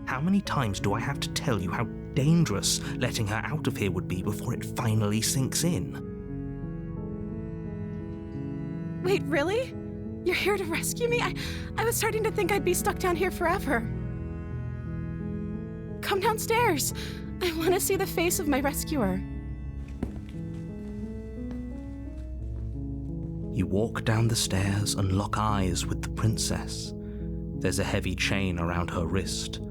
How many times do I have to tell you how dangerous letting her out of here would be before it finally sinks in? Wait, really? You're here to rescue me? I was starting to think I'd be stuck down here forever. Come downstairs. I want to see the face of my rescuer. You walk down the stairs and lock eyes with the princess. There's a heavy chain around her wrist,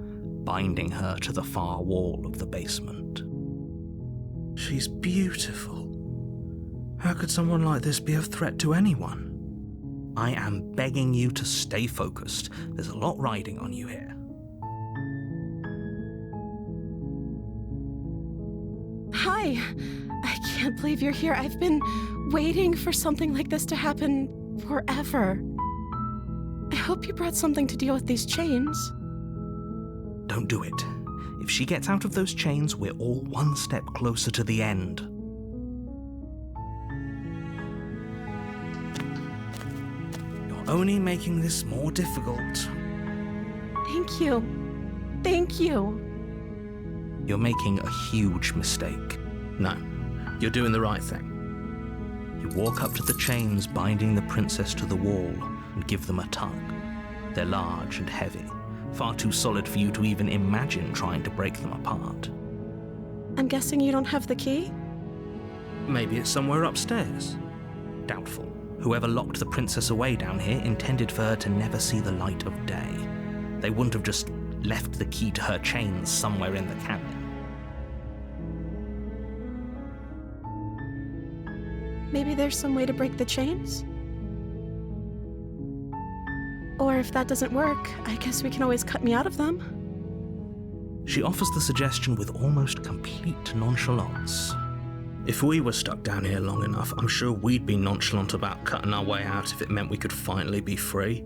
binding her to the far wall of the basement. She's beautiful. How could someone like this be a threat to anyone? I am begging you to stay focused. There's a lot riding on you here. Hi. I can't believe you're here. I've been waiting for something like this to happen forever. I hope you brought something to deal with these chains. Don't do it. If she gets out of those chains, we're all one step closer to the end. You're only making this more difficult. Thank you. Thank you. You're making a huge mistake. No, you're doing the right thing. You walk up to the chains binding the princess to the wall and give them a tug. They're large and heavy, far too solid for you to even imagine trying to break them apart. I'm guessing you don't have the key? Maybe it's somewhere upstairs. Doubtful. Whoever locked the princess away down here intended for her to never see the light of day. They wouldn't have just left the key to her chains somewhere in the cabin. Maybe there's some way to break the chains? Or if that doesn't work, I guess we can always cut me out of them. She offers the suggestion with almost complete nonchalance. If we were stuck down here long enough, I'm sure we'd be nonchalant about cutting our way out if it meant we could finally be free.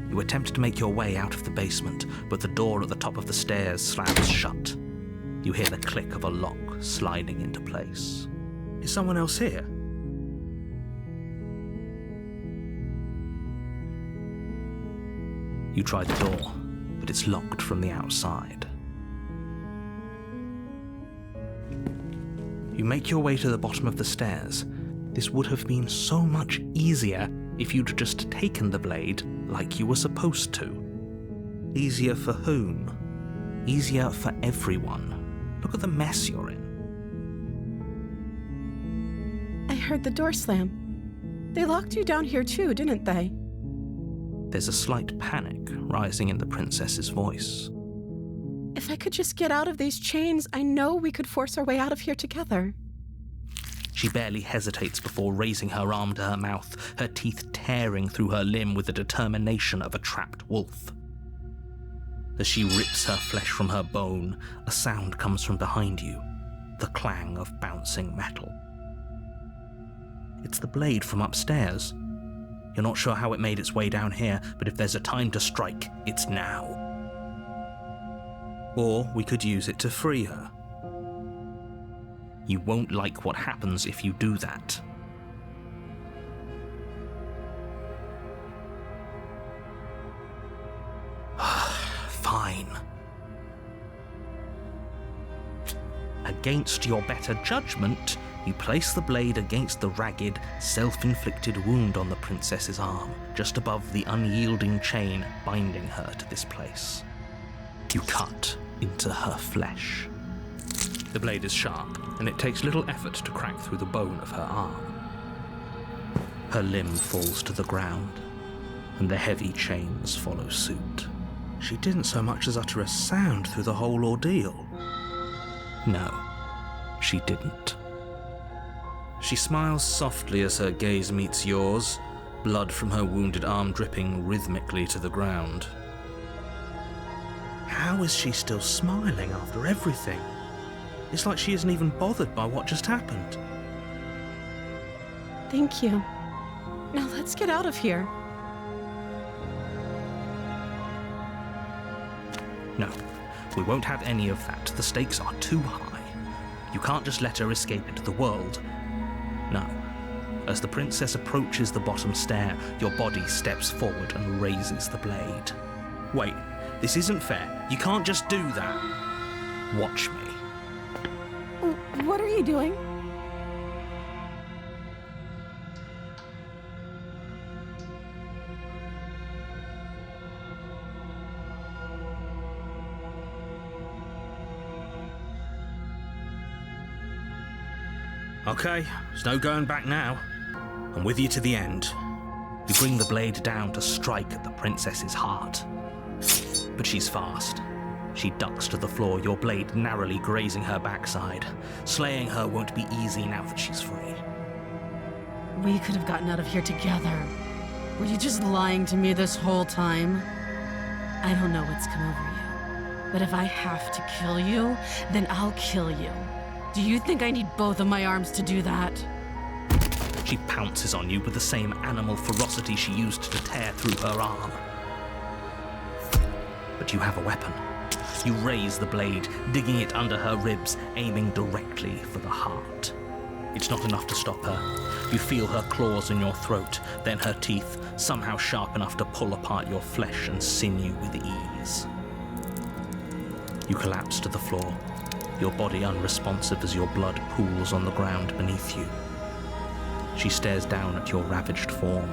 You attempt to make your way out of the basement, but the door at the top of the stairs slams shut. You hear the click of a lock sliding into place. Is someone else here? You try the door, but it's locked from the outside. You make your way to the bottom of the stairs. This would have been so much easier if you'd just taken the blade like you were supposed to. Easier for whom? Easier for everyone. Look at the mess you're in. I heard the door slam. They locked you down here too, didn't they? There's a slight panic rising in the princess's voice. If I could just get out of these chains, I know we could force our way out of here together. She barely hesitates before raising her arm to her mouth, her teeth tearing through her limb with the determination of a trapped wolf. As she rips her flesh from her bone, a sound comes from behind you, the clang of bouncing metal. It's the blade from upstairs. You're not sure how it made its way down here, but if there's a time to strike, it's now. Or we could use it to free her. You won't like what happens if you do that. Fine. Against your better judgment, you place the blade against the ragged, self-inflicted wound on the princess's arm, just above the unyielding chain binding her to this place. You cut into her flesh. The blade is sharp, and it takes little effort to crack through the bone of her arm. Her limb falls to the ground, and the heavy chains follow suit. She didn't so much as utter a sound through the whole ordeal. No, she didn't. She smiles softly as her gaze meets yours, blood from her wounded arm dripping rhythmically to the ground. How is she still smiling after everything? It's like she isn't even bothered by what just happened. Thank you. Now let's get out of here. No, we won't have any of that. The stakes are too high. You can't just let her escape into the world. No. As the princess approaches the bottom stair, your body steps forward and raises the blade. Wait, this isn't fair. You can't just do that. Watch me. What are you doing? Okay, there's no going back now. I'm with you to the end. You bring the blade down to strike at the princess's heart. But she's fast. She ducks to the floor, your blade narrowly grazing her backside. Slaying her won't be easy now that she's free. We could have gotten out of here together. Were you just lying to me this whole time? I don't know what's come over you, but if I have to kill you, then I'll kill you. Do you think I need both of my arms to do that? She pounces on you with the same animal ferocity she used to tear through her arm. But you have a weapon. You raise the blade, digging it under her ribs, aiming directly for the heart. It's not enough to stop her. You feel her claws in your throat, then her teeth, somehow sharp enough to pull apart your flesh and sinew with ease. You collapse to the floor, your body unresponsive as your blood pools on the ground beneath you. She stares down at your ravaged form,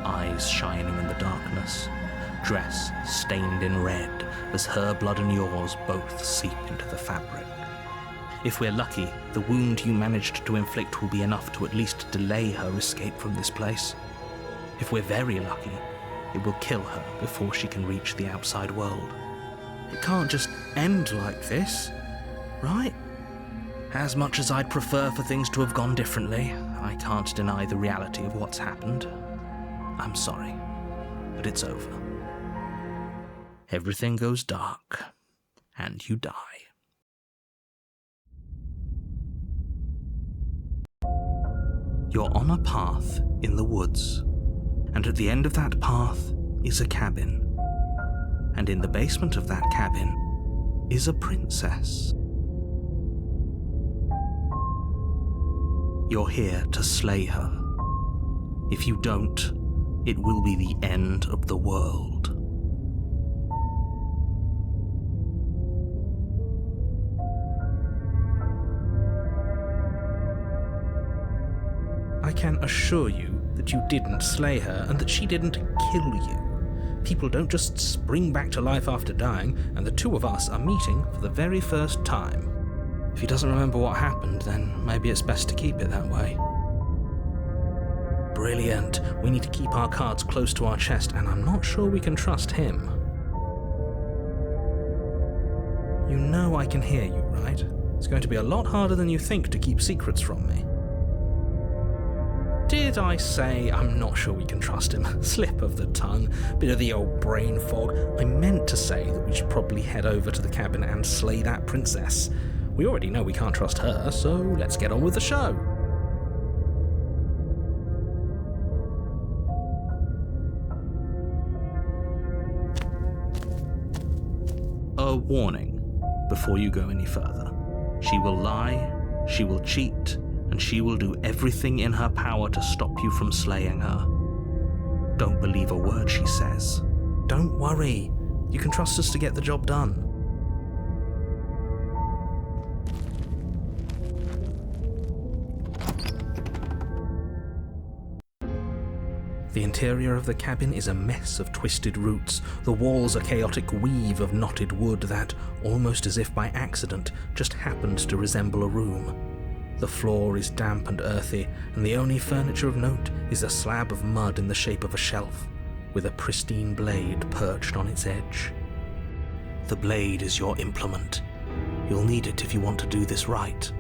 eyes shining in the darkness, dress stained in red as her blood and yours both seep into the fabric. If we're lucky, the wound you managed to inflict will be enough to at least delay her escape from this place. If we're very lucky, it will kill her before she can reach the outside world. It can't just end like this, right? As much as I'd prefer for things to have gone differently, I can't deny the reality of what's happened. I'm sorry, but it's over. Everything goes dark, and you die. You're on a path in the woods, and at the end of that path is a cabin. And in the basement of that cabin is a princess. You're here to slay her. If you don't, it will be the end of the world. I can assure you that you didn't slay her and that she didn't kill you. People don't just spring back to life after dying, and the two of us are meeting for the very first time. If he doesn't remember what happened, then maybe it's best to keep it that way. Brilliant. We need to keep our cards close to our chest, and I'm not sure we can trust him. You know I can hear you, right? It's going to be a lot harder than you think to keep secrets from me. Did I say I'm not sure we can trust him? Slip of the tongue, bit of the old brain fog. I meant to say that we should probably head over to the cabin and slay that princess. We already know we can't trust her, so let's get on with the show. A warning before you go any further. She will lie, she will cheat, and she will do everything in her power to stop you from slaying her. Don't believe a word she says. Don't worry, you can trust us to get the job done. The interior of the cabin is a mess of twisted roots. The walls a chaotic weave of knotted wood that, almost as if by accident, just happened to resemble a room. The floor is damp and earthy, and the only furniture of note is a slab of mud in the shape of a shelf, with a pristine blade perched on its edge. The blade is your implement. You'll need it if you want to do this right.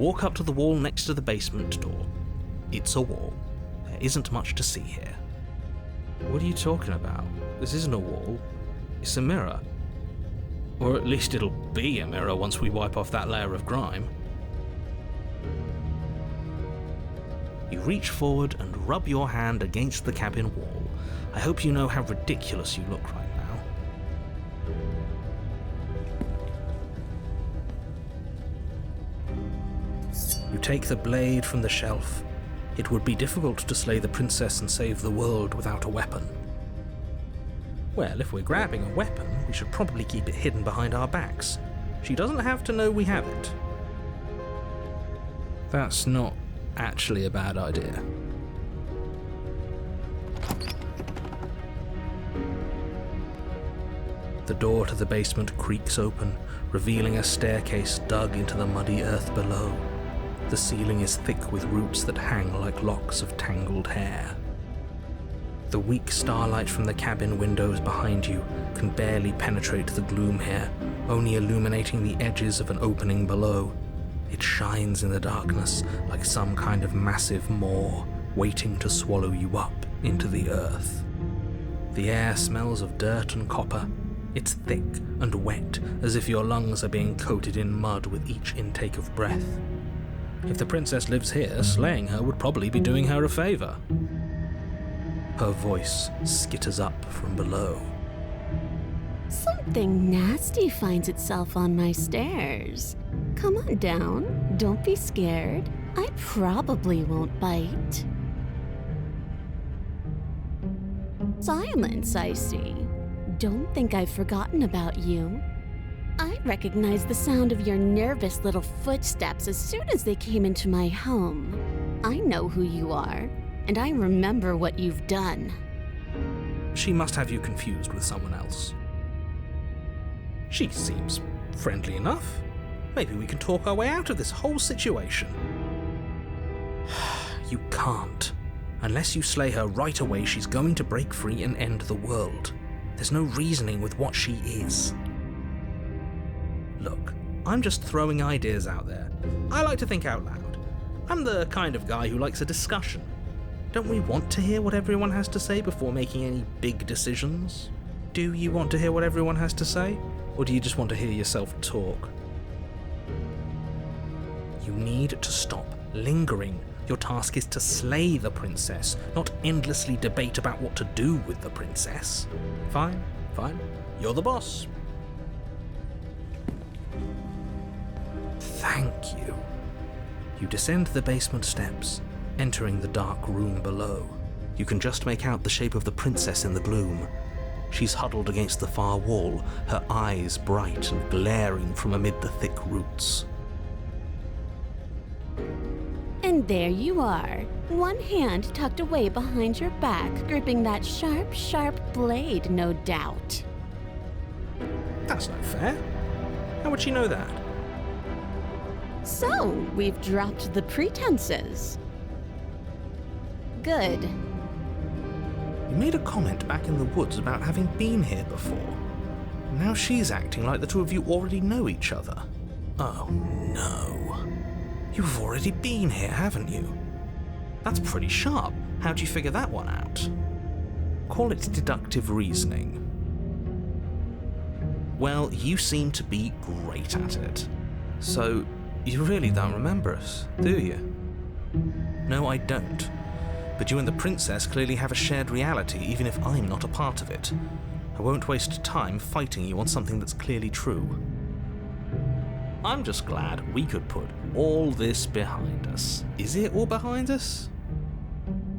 walk up to the wall next to the basement door. It's a wall. There isn't much to see here. What are you talking about? This isn't a wall. It's a mirror. Or at least it'll be a mirror once we wipe off that layer of grime. You reach forward and rub your hand against the cabin wall. I hope you know how ridiculous you look right now. You take the blade from the shelf. It would be difficult to slay the princess and save the world without a weapon. Well, if we're grabbing a weapon, we should probably keep it hidden behind our backs. She doesn't have to know we have it. That's not actually a bad idea. The door to the basement creaks open, revealing a staircase dug into the muddy earth below. The ceiling is thick with roots that hang like locks of tangled hair. The weak starlight from the cabin windows behind you can barely penetrate the gloom here, only illuminating the edges of an opening below. It shines in the darkness like some kind of massive maw waiting to swallow you up into the earth. The air smells of dirt and copper. It's thick and wet, as if your lungs are being coated in mud with each intake of breath. If the princess lives here, slaying her would probably be doing her a favor. Her voice skitters up from below. Something nasty finds itself on my stairs. Come on down. Don't be scared. I probably won't bite. Silence, I see. Don't think I've forgotten about you. I recognized the sound of your nervous little footsteps as soon as they came into my home. I know who you are, and I remember what you've done. She must have you confused with someone else. She seems friendly enough. Maybe we can talk our way out of this whole situation. You can't. Unless you slay her right away, she's going to break free and end the world. There's no reasoning with what she is. Look, I'm just throwing ideas out there. I like to think out loud. I'm the kind of guy who likes a discussion. Don't we want to hear what everyone has to say before making any big decisions? Do you want to hear what everyone has to say? Or do you just want to hear yourself talk? You need to stop lingering. Your task is to slay the princess, not endlessly debate about what to do with the princess. Fine. You're the boss. Thank you. You descend the basement steps, entering the dark room below. You can just make out the shape of the princess in the gloom. She's huddled against the far wall, her eyes bright and glaring from amid the thick roots. And there you are, one hand tucked away behind your back, gripping that sharp, sharp blade, no doubt. That's not fair. How would she know that? So, we've dropped the pretenses. Good. You made a comment back in the woods about having been here before. Now she's acting like the two of you already know each other. Oh no. You've already been here, haven't you? That's pretty sharp. How'd you figure that one out? Call it deductive reasoning. Well, you seem to be great at it. So, you really don't remember us, do you? No, I don't. But you and the princess clearly have a shared reality, even if I'm not a part of it. I won't waste time fighting you on something that's clearly true. I'm just glad we could put all this behind us. Is it all behind us?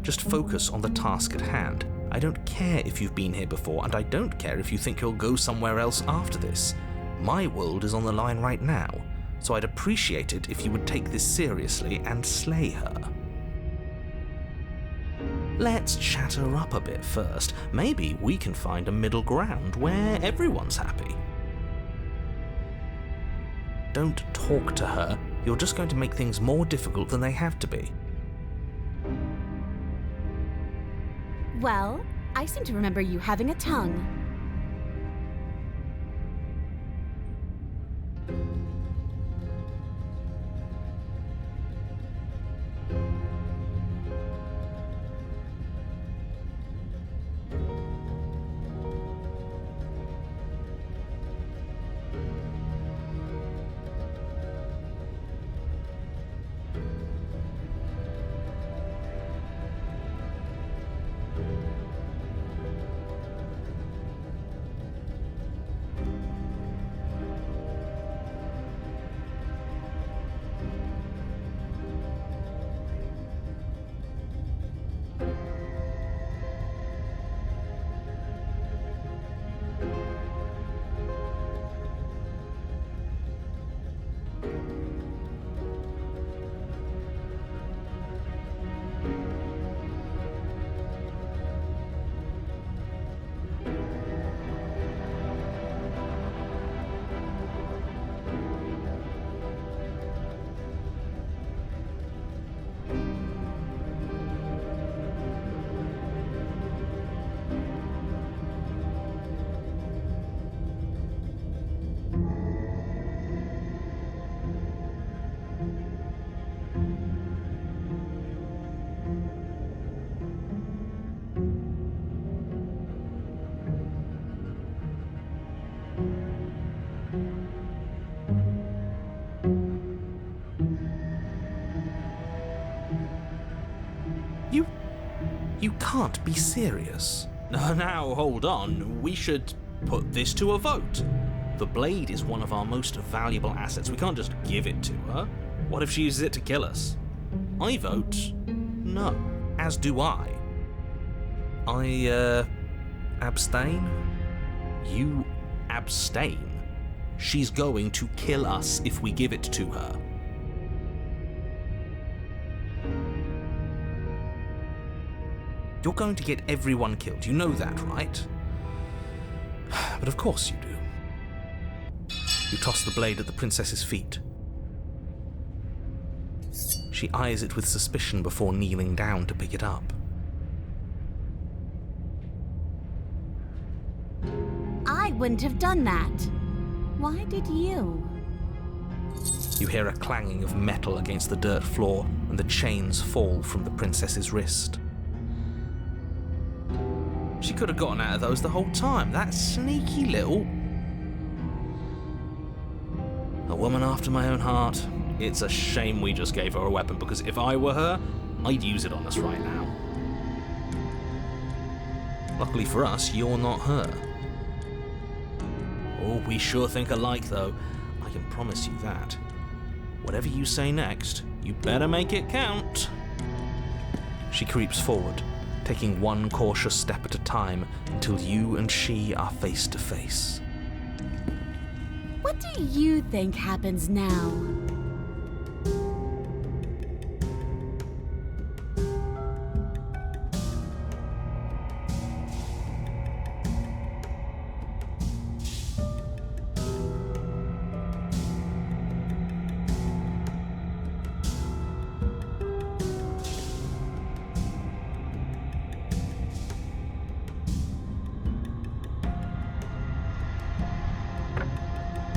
Just focus on the task at hand. I don't care if you've been here before, and I don't care if you think you'll go somewhere else after this. My world is on the line right now, so I'd appreciate it if you would take this seriously and slay her. Let's chat her up a bit first. Maybe we can find a middle ground where everyone's happy. Don't talk to her. You're just going to make things more difficult than they have to be. Well, I seem to remember you having a tongue. You can't be serious. Now, hold on. We should put this to a vote. The blade is one of our most valuable assets. We can't just give it to her. What if she uses it to kill us? I vote no. As do I. I, abstain? You abstain? She's going to kill us if we give it to her. You're going to get everyone killed, you know that, right? But of course you do. You toss the blade at the princess's feet. She eyes it with suspicion before kneeling down to pick it up. I wouldn't have done that. Why did you? You hear a clanging of metal against the dirt floor, and the chains fall from the princess's wrist. She could have gotten out of those the whole time, that sneaky little... A woman after my own heart. It's a shame we just gave her a weapon, because if I were her, I'd use it on us right now. Luckily for us, you're not her. Oh, we sure think alike, though. I can promise you that. Whatever you say next, you better make it count. She creeps forward, taking one cautious step at a time until you and she are face to face. What do you think happens now?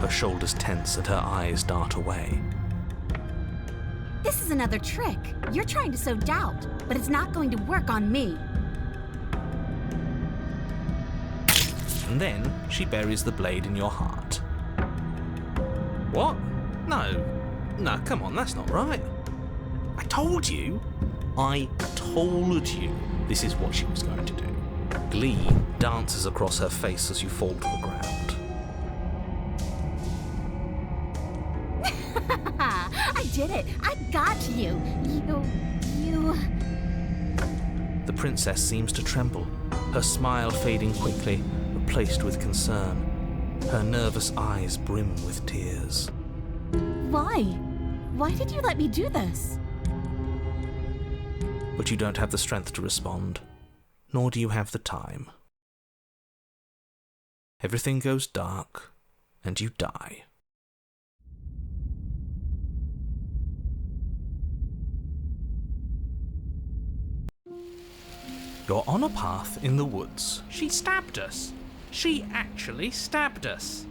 Her shoulders tense and her eyes dart away. This is another trick. You're trying to sow doubt, but it's not going to work on me. And then she buries the blade in your heart. What? No, come on, that's not right. I told you this is what she was going to do. Glee dances across her face as you fall to the ground. I did it! I got you! You... The princess seems to tremble, her smile fading quickly, replaced with concern. Her nervous eyes brim with tears. Why? Why did you let me do this? But you don't have the strength to respond, nor do you have the time. Everything goes dark, and you die. You're on a path in the woods. She stabbed us. She actually stabbed us.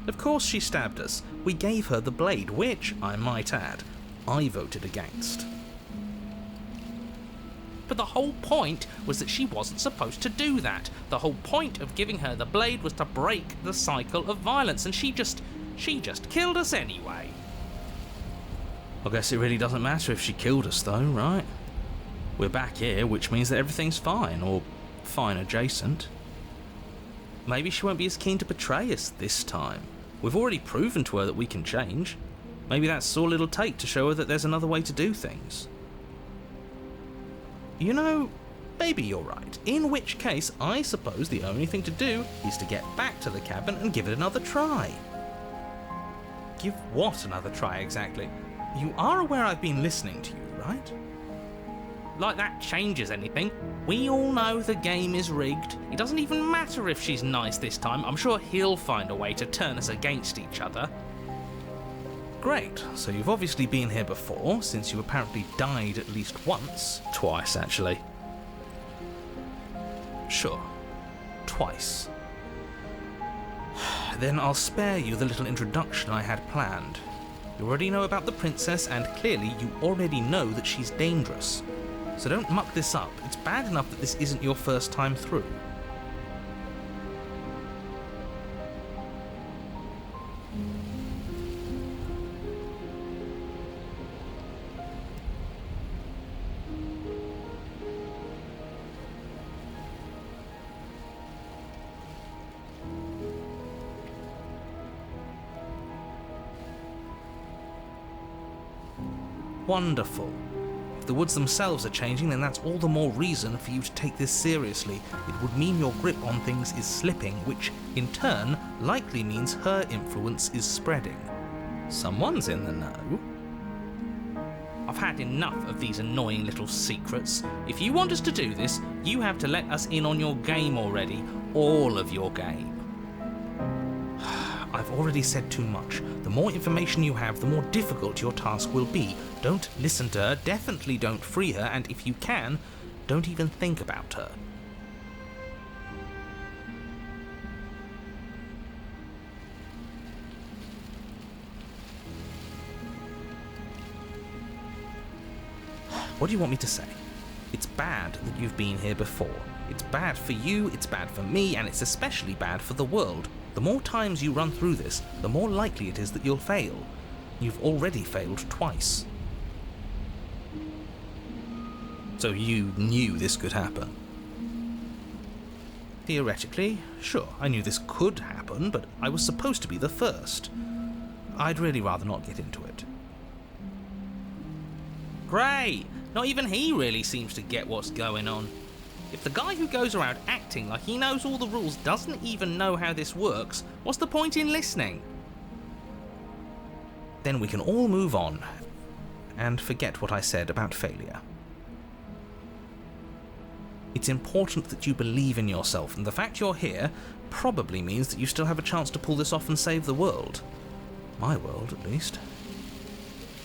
Of course she stabbed us. We gave her the blade, which, I might add, I voted against. But the whole point was that she wasn't supposed to do that. The whole point of giving her the blade was to break the cycle of violence, and she just killed us anyway. I guess it really doesn't matter if she killed us though, right? We're back here, which means that everything's fine, or fine adjacent. Maybe she won't be as keen to betray us this time. We've already proven to her that we can change. Maybe that's all it'll take to show her that there's another way to do things. You know, maybe you're right. In which case, I suppose the only thing to do is to get back to the cabin and give it another try. Give what another try exactly? You are aware I've been listening to you, right? Like that changes anything. We all know the game is rigged. It doesn't even matter if she's nice this time. I'm sure he'll find a way to turn us against each other. Great, so you've obviously been here before, since you apparently died at least once. Twice, actually. Sure, twice. Then I'll spare you the little introduction I had planned. You already know about the princess, and clearly you already know that she's dangerous. So don't muck this up. It's bad enough that this isn't your first time through. Wonderful. If the woods themselves are changing, then that's all the more reason for you to take this seriously. It would mean your grip on things is slipping, which, in turn, likely means her influence is spreading. Someone's in the know. I've had enough of these annoying little secrets. If you want us to do this, you have to let us in on your game already. All of your game. I've already said too much. The more information you have, the more difficult your task will be. Don't listen to her, definitely don't free her, and if you can, don't even think about her. What do you want me to say? It's bad that you've been here before. It's bad for you, it's bad for me, and it's especially bad for the world. The more times you run through this, the more likely it is that you'll fail. You've already failed twice. So you knew this could happen? Theoretically, sure, I knew this could happen, but I was supposed to be the first. I'd really rather not get into it. Great! Not even he really seems to get what's going on. If the guy who goes around acting like he knows all the rules doesn't even know how this works, what's the point in listening? Then we can all move on and forget what I said about failure. It's important that you believe in yourself, and the fact you're here probably means that you still have a chance to pull this off and save the world. My world, at least.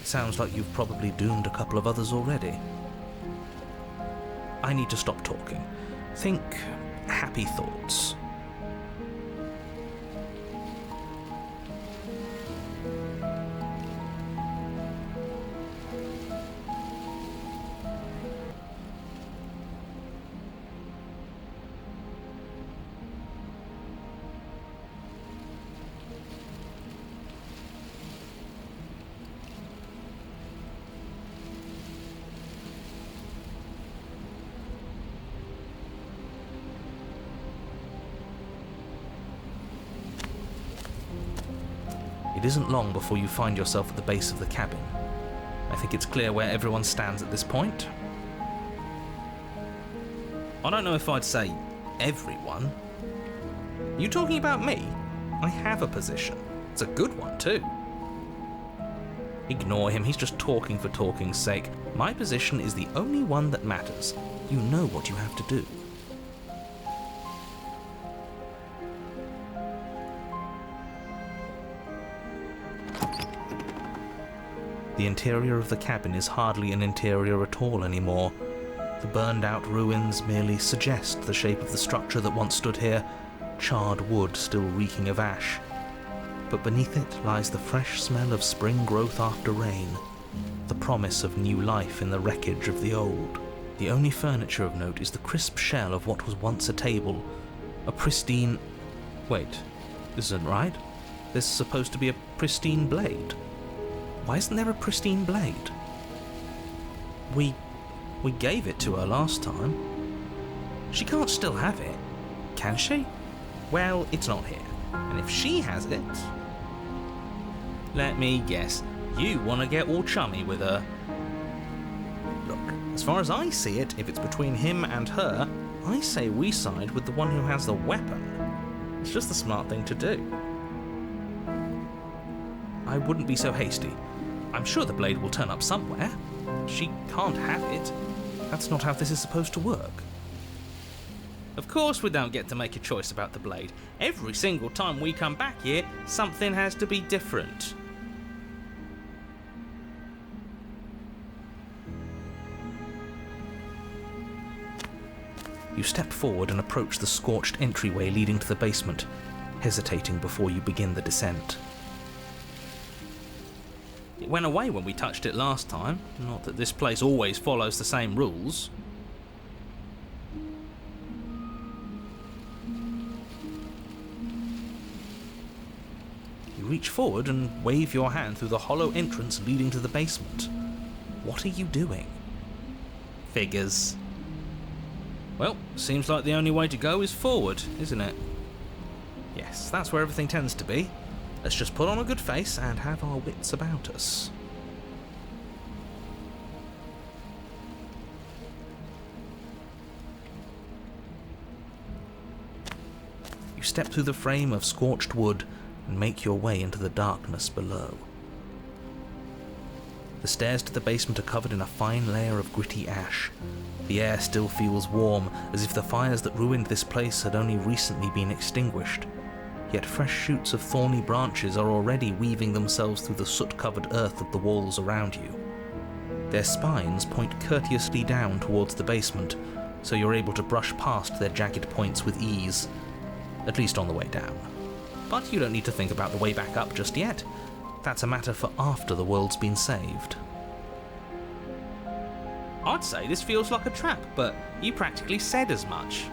It sounds like you've probably doomed a couple of others already. I need to stop talking. Think happy thoughts. It isn't long before you find yourself at the base of the cabin. I think it's clear where everyone stands at this point. I don't know if I'd say everyone. You talking about me? I have a position. It's a good one too. Ignore him, he's just talking for talking's sake. My position is the only one that matters. You know what you have to do. The interior of the cabin is hardly an interior at all anymore. The burned-out ruins merely suggest the shape of the structure that once stood here, charred wood still reeking of ash. But beneath it lies the fresh smell of spring growth after rain, the promise of new life in the wreckage of the old. The only furniture of note is the crisp shell of what was once a table, a pristine... Wait, this isn't right. There's supposed to be a pristine blade. Why isn't there a pristine blade? We gave it to her last time. She can't still have it, can she? Well, it's not here. And if she has it... Let me guess. You want to get all chummy with her. Look, as far as I see it, if it's between him and her, I say we side with the one who has the weapon. It's just the smart thing to do. I wouldn't be so hasty. I'm sure the blade will turn up somewhere. She can't have it. That's not how this is supposed to work. Of course we don't get to make a choice about the blade. Every single time we come back here, something has to be different. You step forward and approach the scorched entryway leading to the basement, hesitating before you begin the descent. It went away when we touched it last time. Not that this place always follows the same rules. You reach forward and wave your hand through the hollow entrance leading to the basement. What are you doing? Figures. Well, seems like the only way to go is forward, isn't it? Yes, that's where everything tends to be. Let's just put on a good face and have our wits about us. step through the frame of scorched wood and make your way into the darkness below. The stairs to the basement are covered in a fine layer of gritty ash. The air still feels warm, as if the fires that ruined this place had only recently been extinguished. Yet fresh shoots of thorny branches are already weaving themselves through the soot-covered earth of the walls around you. Their spines point courteously down towards the basement, so you're able to brush past their jagged points with ease, at least on the way down. But you don't need to think about the way back up just yet. That's a matter for after the world's been saved. I'd say this feels like a trap, but you practically said as much.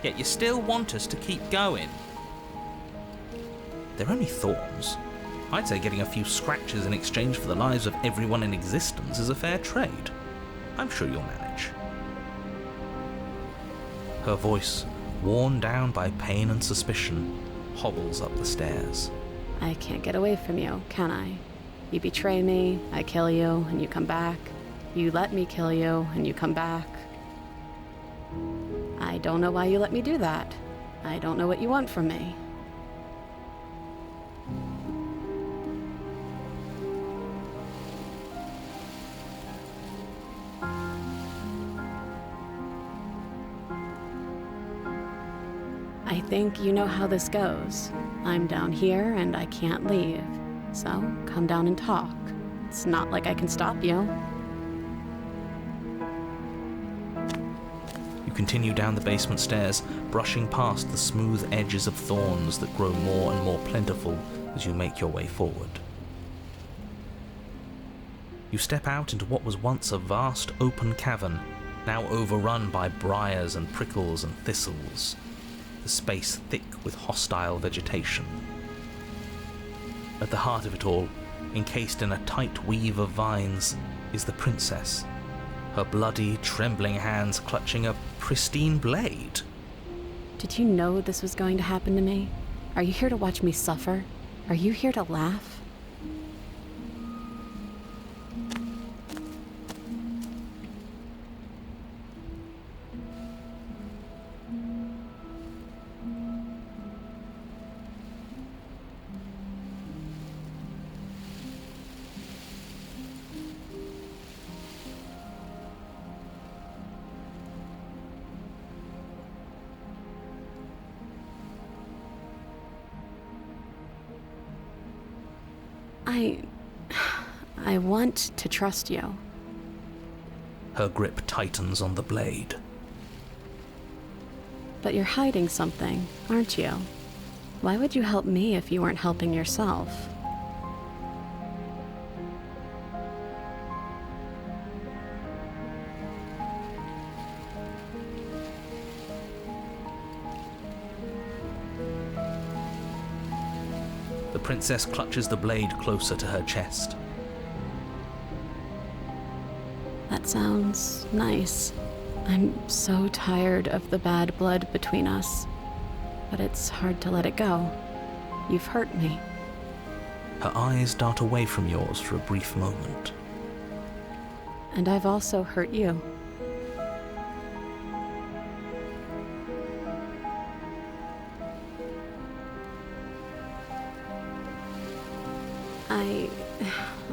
Yet you still want us to keep going. They're only thorns. I'd say getting a few scratches in exchange for the lives of everyone in existence is a fair trade. I'm sure you'll manage. Her voice, worn down by pain and suspicion, hobbles up the stairs. I can't get away from you, can I? You betray me, I kill you, and you come back. You let me kill you, and you come back. I don't know why you let me do that. I don't know what you want from me. I think you know how this goes. I'm down here and I can't leave. So come down and talk. It's not like I can stop you. You continue down the basement stairs, brushing past the smooth edges of thorns that grow more and more plentiful as you make your way forward. You step out into what was once a vast open cavern, now overrun by briars and prickles and thistles, the space thick with hostile vegetation. At the heart of it all, encased in a tight weave of vines, is the princess, her bloody, trembling hands clutching a pristine blade. Did you know this was going to happen to me? Are you here to watch me suffer? Are you here to laugh? I want to trust you. Her grip tightens on the blade. But you're hiding something, aren't you? Why would you help me if you weren't helping yourself? The princess clutches the blade closer to her chest. That sounds nice. I'm so tired of the bad blood between us, but it's hard to let it go. You've hurt me. Her eyes dart away from yours for a brief moment. And I've also hurt you.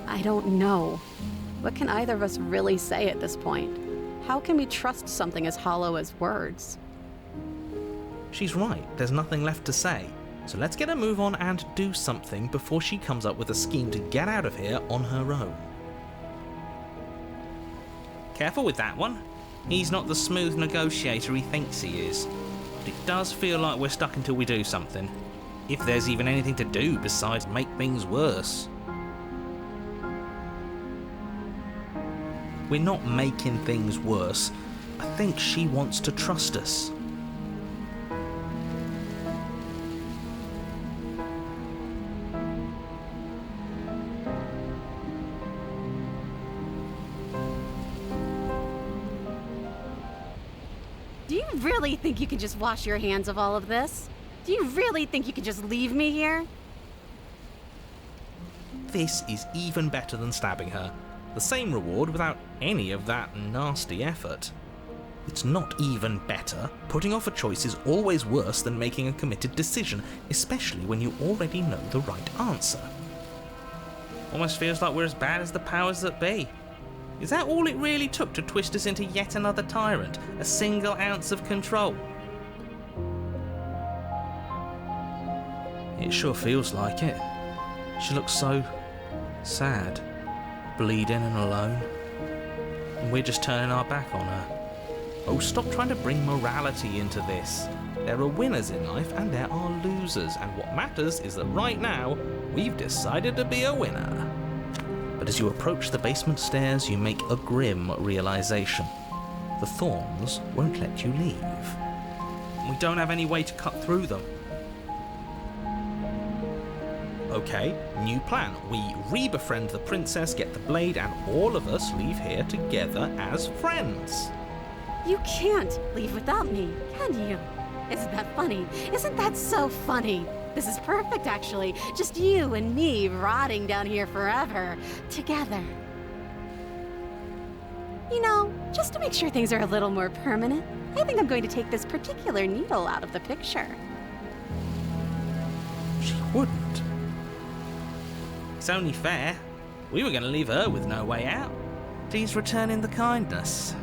I don't know. What can either of us really say at this point? How can we trust something as hollow as words? She's right, there's nothing left to say. So let's get a move on and do something before she comes up with a scheme to get out of here on her own. Careful with that one. He's not the smooth negotiator he thinks he is. But it does feel like we're stuck until we do something. If there's even anything to do besides make things worse. We're not making things worse. I think she wants to trust us. Do you really think you can just wash your hands of all of this? Do you really think you can just leave me here? This is even better than stabbing her. The same reward without any of that nasty effort. It's not even better. Putting off a choice is always worse than making a committed decision, especially when you already know the right answer. Almost feels like we're as bad as the powers that be. Is that all it really took to twist us into yet another tyrant? A single ounce of control? It sure feels like it. She looks so sad, bleeding and alone. And we're just turning our back on her. Oh, stop trying to bring morality into this. There are winners in life and there are losers, and what matters is that right now, we've decided to be a winner. But as you approach the basement stairs, you make a grim realization. The Thorns won't let you leave. We don't have any way to cut through them. Okay, new plan. We re-befriend the princess, get the blade, and all of us leave here together as friends. You can't leave without me, can you? Isn't that funny? Isn't that so funny? This is perfect, actually. Just you and me rotting down here forever, together. You know, just to make sure things are a little more permanent, I think I'm going to take this particular needle out of the picture. She wouldn't. It's only fair. We were going to leave her with no way out. Please return in the kindness.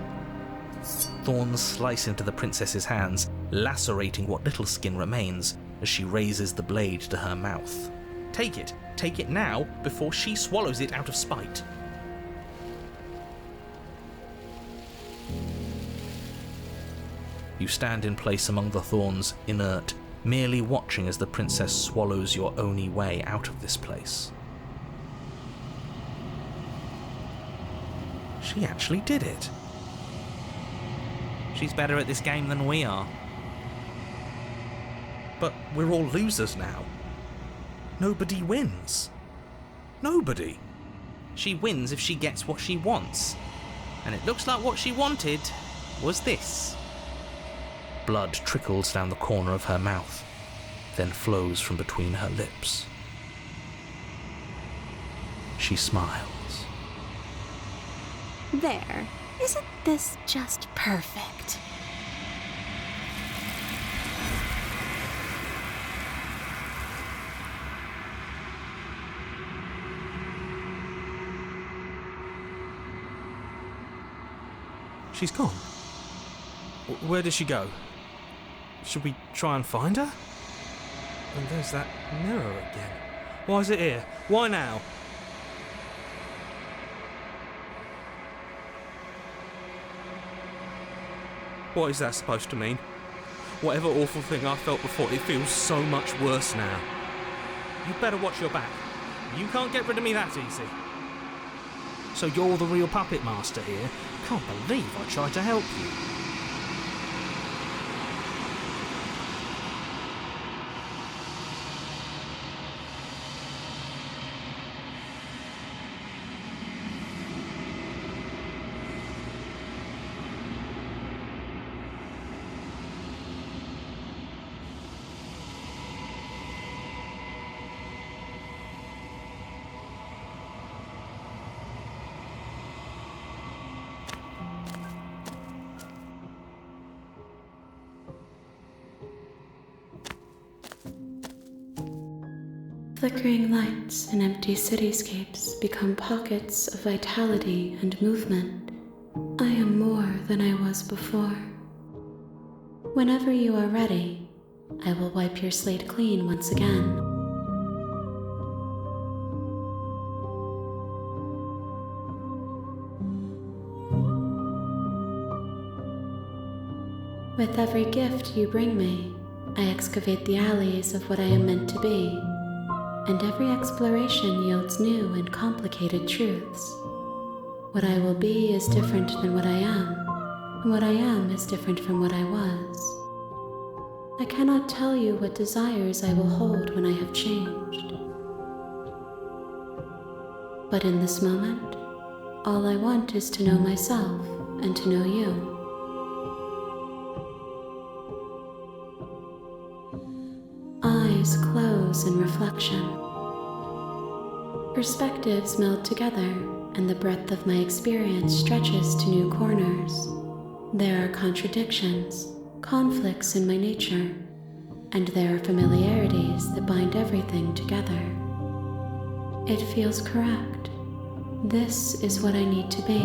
Thorns slice into the princess's hands, lacerating what little skin remains as she raises the blade to her mouth. Take it now, before she swallows it out of spite. You stand in place among the thorns, inert, merely watching as the princess swallows your only way out of this place. She actually did it. She's better at this game than we are. But we're all losers now. Nobody wins. Nobody. She wins if she gets what she wants. And it looks like what she wanted was this. Blood trickles down the corner of her mouth, then flows from between her lips. She smiles. There. Isn't this just perfect? She's gone. Where did she go? Should we try and find her? And there's that mirror again. Why is it here? Why now? What is that supposed to mean? Whatever awful thing I felt before, it feels so much worse now. You'd better watch your back. You can't get rid of me that easy. So you're the real puppet master here? Can't believe I tried to help you. Flickering lights and empty cityscapes become pockets of vitality and movement. I am more than I was before. Whenever you are ready, I will wipe your slate clean once again. With every gift you bring me, I excavate the alleys of what I am meant to be, and every exploration yields new and complicated truths. What I will be is different than what I am, and what I am is different from what I was. I cannot tell you what desires I will hold when I have changed. But in this moment, all I want is to know myself and to know you. Eyes close in reflection. Perspectives meld together, and the breadth of my experience stretches to new corners. There are contradictions, conflicts in my nature, and there are familiarities that bind everything together. It feels correct. This is what I need to be.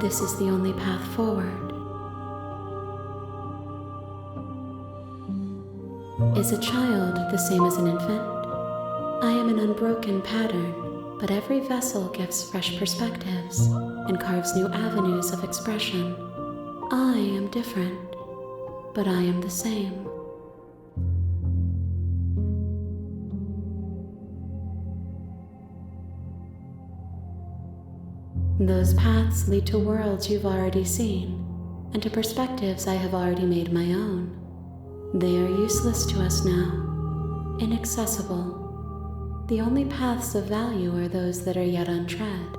This is the only path forward. Is a child the same as an infant? I am an unbroken pattern, but every vessel gives fresh perspectives and carves new avenues of expression. I am different, but I am the same. Those paths lead to worlds you've already seen, and to perspectives I have already made my own. They are useless to us now, inaccessible. The only paths of value are those that are yet untread.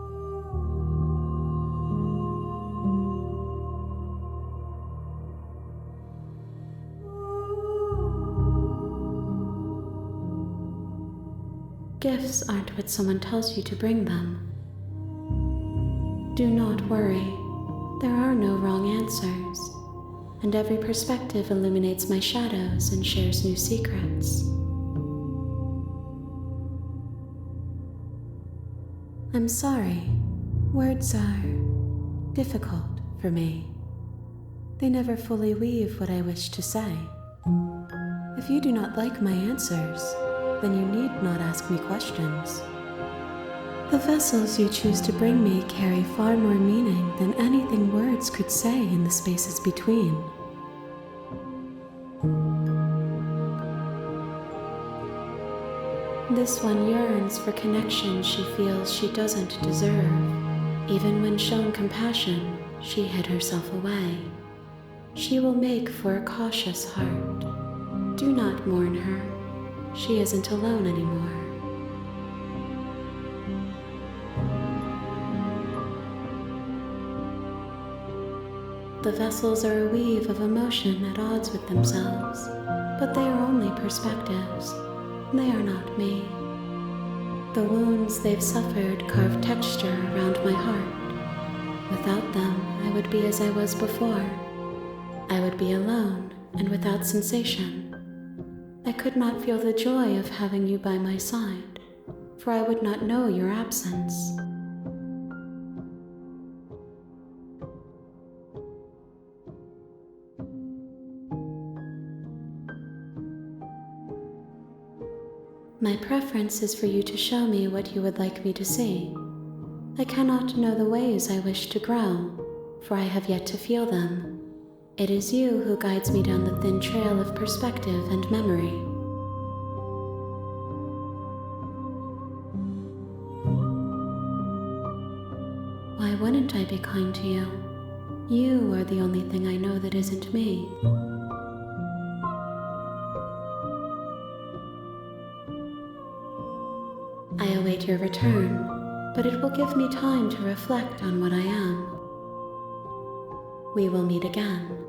Gifts aren't what someone tells you to bring them. Do not worry. There are no wrong answers, and every perspective illuminates my shadows and shares new secrets. I'm sorry. Words are difficult for me. They never fully weave what I wish to say. If you do not like my answers, then you need not ask me questions. The vessels you choose to bring me carry far more meaning than anything words could say in the spaces between. This one yearns for connection she feels she doesn't deserve. Even when shown compassion, she hid herself away. She will make for a cautious heart. Do not mourn her. She isn't alone anymore. The vessels are a weave of emotion at odds with themselves, but they are only perspectives. They are not me. The wounds they've suffered carve texture around my heart. Without them, I would be as I was before. I would be alone and without sensation. I could not feel the joy of having you by my side, for I would not know your absence. My preference is for you to show me what you would like me to see. I cannot know the ways I wish to grow, for I have yet to feel them. It is you who guides me down the thin trail of perspective and memory. Why wouldn't I be kind to you? You are the only thing I know that isn't me. I await your return, but it will give me time to reflect on what I am. We will meet again.